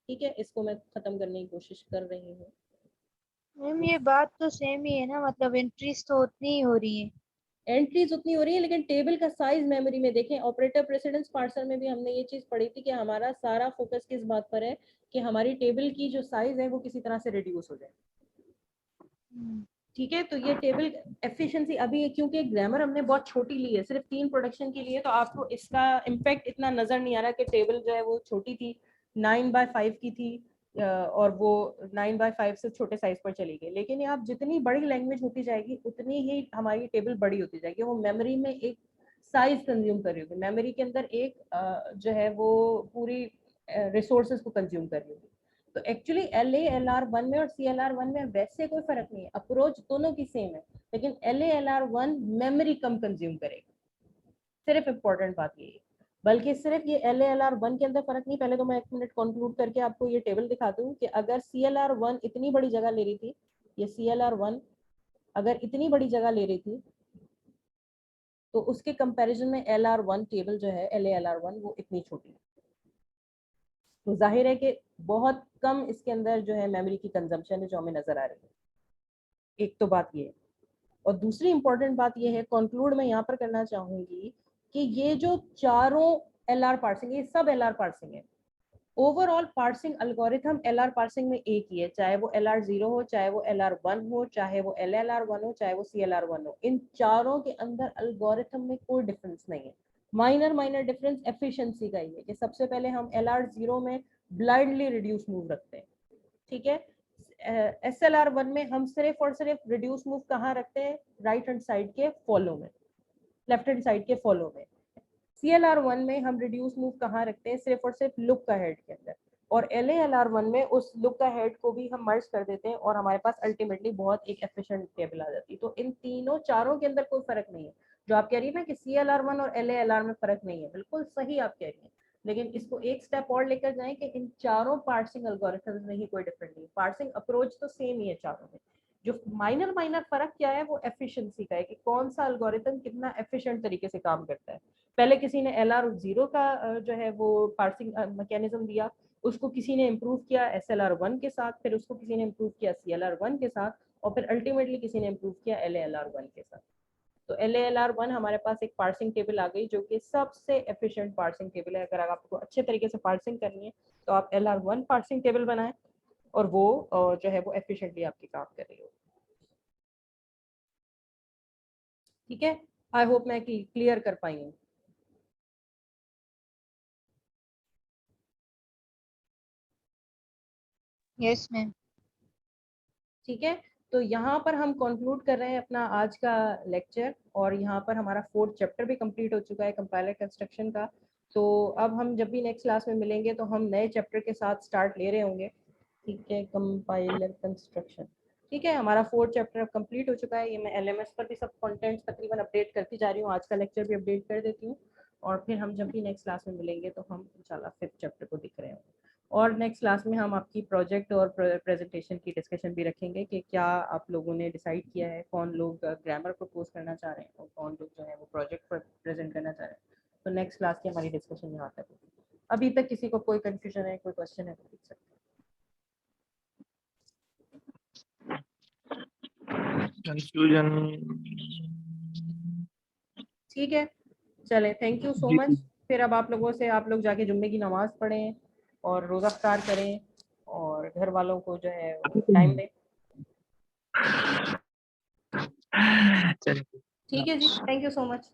ठीक है, इसको मैं खत्म करने की कोशिश कर रही हूँ। मैम ये बात तो सेम ही है ना, मतलब एंट्रीज तो उतनी ही हो रही है। एंट्रीज उतनी हो रही है, लेकिन टेबल का साइज मेमोरी में देखें, ऑपरेटर प्रेसिडेंस पार्सर में भी हमने ये चीज पढ़ी थी कि हमारा सारा फोकस किस बात पर है कि हमारी टेबल की जो साइज है वो किसी तरह से रिड्यूस हो जाए। ठीक है, तो ये टेबल एफिशिएंसी अभी, क्योंकि ग्रामर हमने बहुत छोटी ली है, सिर्फ 3 प्रोडक्शन की लिए, तो आपको इसका इम्पैक्ट इतना नजर नहीं आ रहा कि टेबल जो है वो छोटी थी, 9/5 की थी, और वो 9/5 से छोटे साइज पर चली गई। लेकिन ये आप जितनी बड़ी लैंग्वेज होती जाएगी उतनी ही हमारी टेबल बड़ी होती जाएगी, वो मेमोरी में एक साइज कंज्यूम कर रही होगी, मेमोरी के अंदर एक जो है वो पूरी रिसोर्सेज को कंज्यूम कर रही होगी। तो एक्चुअली LALR1 में और CLR1 में वैसे कोई फर्क नहीं है, अप्रोच दोनों की सेम है, लेकिन LALR1 मेमोरी कम कंज्यूम करेगा, सिर्फ इम्पोर्टेंट बात ये है। बल्कि सिर्फ ये LALR1 के अंदर फर्क नहीं, पहले तो मैं 1 मिनट कंक्लूड करके आपको ये टेबल दिखा दूं कि अगर CLR1 इतनी बड़ी जगह ले रही थी, ये CLR1 अगर इतनी बड़ी जगह ले रही थी, तो उसके कंपैरिजन में LR1 टेबल जो है LALR1 वो इतनी छोटी है। तो जाहिर है कि बहुत कम इसके अंदर जो है मेमोरी की कंजम्पशन है जो हमें नजर आ रही है। एक तो बात ये है, और दूसरी इंपॉर्टेंट बात ये है, कंक्लूड मैं यहाँ पर करना चाहूंगी कि ये जो चारों LR पार्सिंग, ये सब LR पार्सिंग है। Overall parsing algorithm LR parsing में एक ही है, चाहे वो LR0 हो, चाहे वो LR1 हो, चाहे वो LLR1 हो, चाहे वो CLR1 हो, इन चारों के अंदर अल्गोरिथम में कोई डिफरेंस नहीं है। माइनर डिफरेंस एफिशिएंसी का ही है कि सबसे पहले हम LR0 में ब्लाइंडली रिड्यूस मूव रखते हैं, ठीक है। SLR1 में हम सिर्फ और सिर्फ रिड्यूस मूव कहाँ रखते हैं? राइट हैंड साइड के फॉलो में, लेफ्ट हैंड साइड के फॉलो में। CLR1 में हम रिड्यूस मूव कहाँ रखते हैं? सिर्फ और सिर्फ लुक का हेड के अंदर, और LALR1 में उस लुक का हेड को भी हम मर्ज कर देते हैं और हमारे पास अल्टीमेटली बहुत एक एफिशिएंट टेबल आ जाती है। तो इन तीनों चारों के अंदर कोई फर्क नहीं है। जो आप कह रही है ना कि CLR1 और LALR में फर्क नहीं है, बिल्कुल सही आप कह रही है, लेकिन इसको एक स्टेप और लेकर जाएं कि इन चारों पार्सिंग एल्गोरिथम्स में ही कोई डिफरेंट नहीं, पार्सिंग अप्रोच तो सेम ही है चारों में। जो माइनर फर्क क्या है वो एफिशिएंसी का है कि कौन सा एल्गोरिथम कितना एफिशिएंट तरीके से काम करता है। पहले किसी ने LR0 का जो है वो पार्सिंग मैकेनिज्म दिया, उसको किसी ने इम्प्रूव किया SLR1 के साथ, फिर उसको किसी ने इम्प्रूव किया CLR1 के साथ, और फिर अल्टीमेटली किसी ने इम्प्रूव किया LALR1 के साथ। तो LALR1 हमारे पास एक पार्सिंग टेबल आ गई जो कि सबसे एफिशिएंट पार्सिंग टेबल है। अगर आपको अच्छे तरीके से पार्सिंग करनी है तो आप LR1 पार्सिंग टेबल बनाएं और वो जो है वो एफिशिएंटली आपकी काम कर रही हो। ठीक है, आई होप मैं क्लियर कर पाई हूँ। Yes ma'am. ठीक है, तो यहाँ पर हम कंक्लूड कर रहे हैं अपना आज का लेक्चर, और यहाँ पर हमारा 4th चैप्टर भी कंप्लीट हो चुका है कंपाइलर कंस्ट्रक्शन का। तो अब हम जब भी नेक्स्ट क्लास में मिलेंगे तो हम नए चैप्टर के साथ स्टार्ट ले रहे होंगे। ठीक है, कंपाइलर कंस्ट्रक्शन, ठीक है, हमारा 4th चैप्टर अब कंप्लीट हो चुका है। ये मैं LMS पर भी सब कंटेंट्स तकरीबन अपडेट करती जा रही हूँ, आज का लेक्चर भी अपडेट कर देती हूँ, और फिर हम जब भी नेक्स्ट क्लास में मिलेंगे तो हम इंशाल्लाह 5th चैप्टर को दिख रहे होंगे। और नेक्स्ट क्लास में हम आपकी प्रोजेक्ट और प्रेजेंटेशन की डिस्कशन भी रखेंगे कि क्या आप लोगों ने डिसाइड किया है, कौन लोग ग्रामर प्रपोज करना चाह रहे हैं और कौन लोग जो है वो प्रोजेक्ट पर प्रेजेंट करना चाह रहे हैं। तो नेक्स्ट क्लास की हमारी डिस्कशन यहाँ तक होगी। अभी तक किसी को कोई कंफ्यूजन है, कोई क्वेश्चन है तो पूछ सकते हैं। कंफ्यूजन ठीक है, चले, थैंक यू सो मच। फिर अब आप लोगों से, आप लोग जाके जुम्मे की नमाज पढ़ें और रोज़ा अफ्तार करें और घर वालों को जो है टाइम दें। ठीक है जी, थैंक यू सो मच।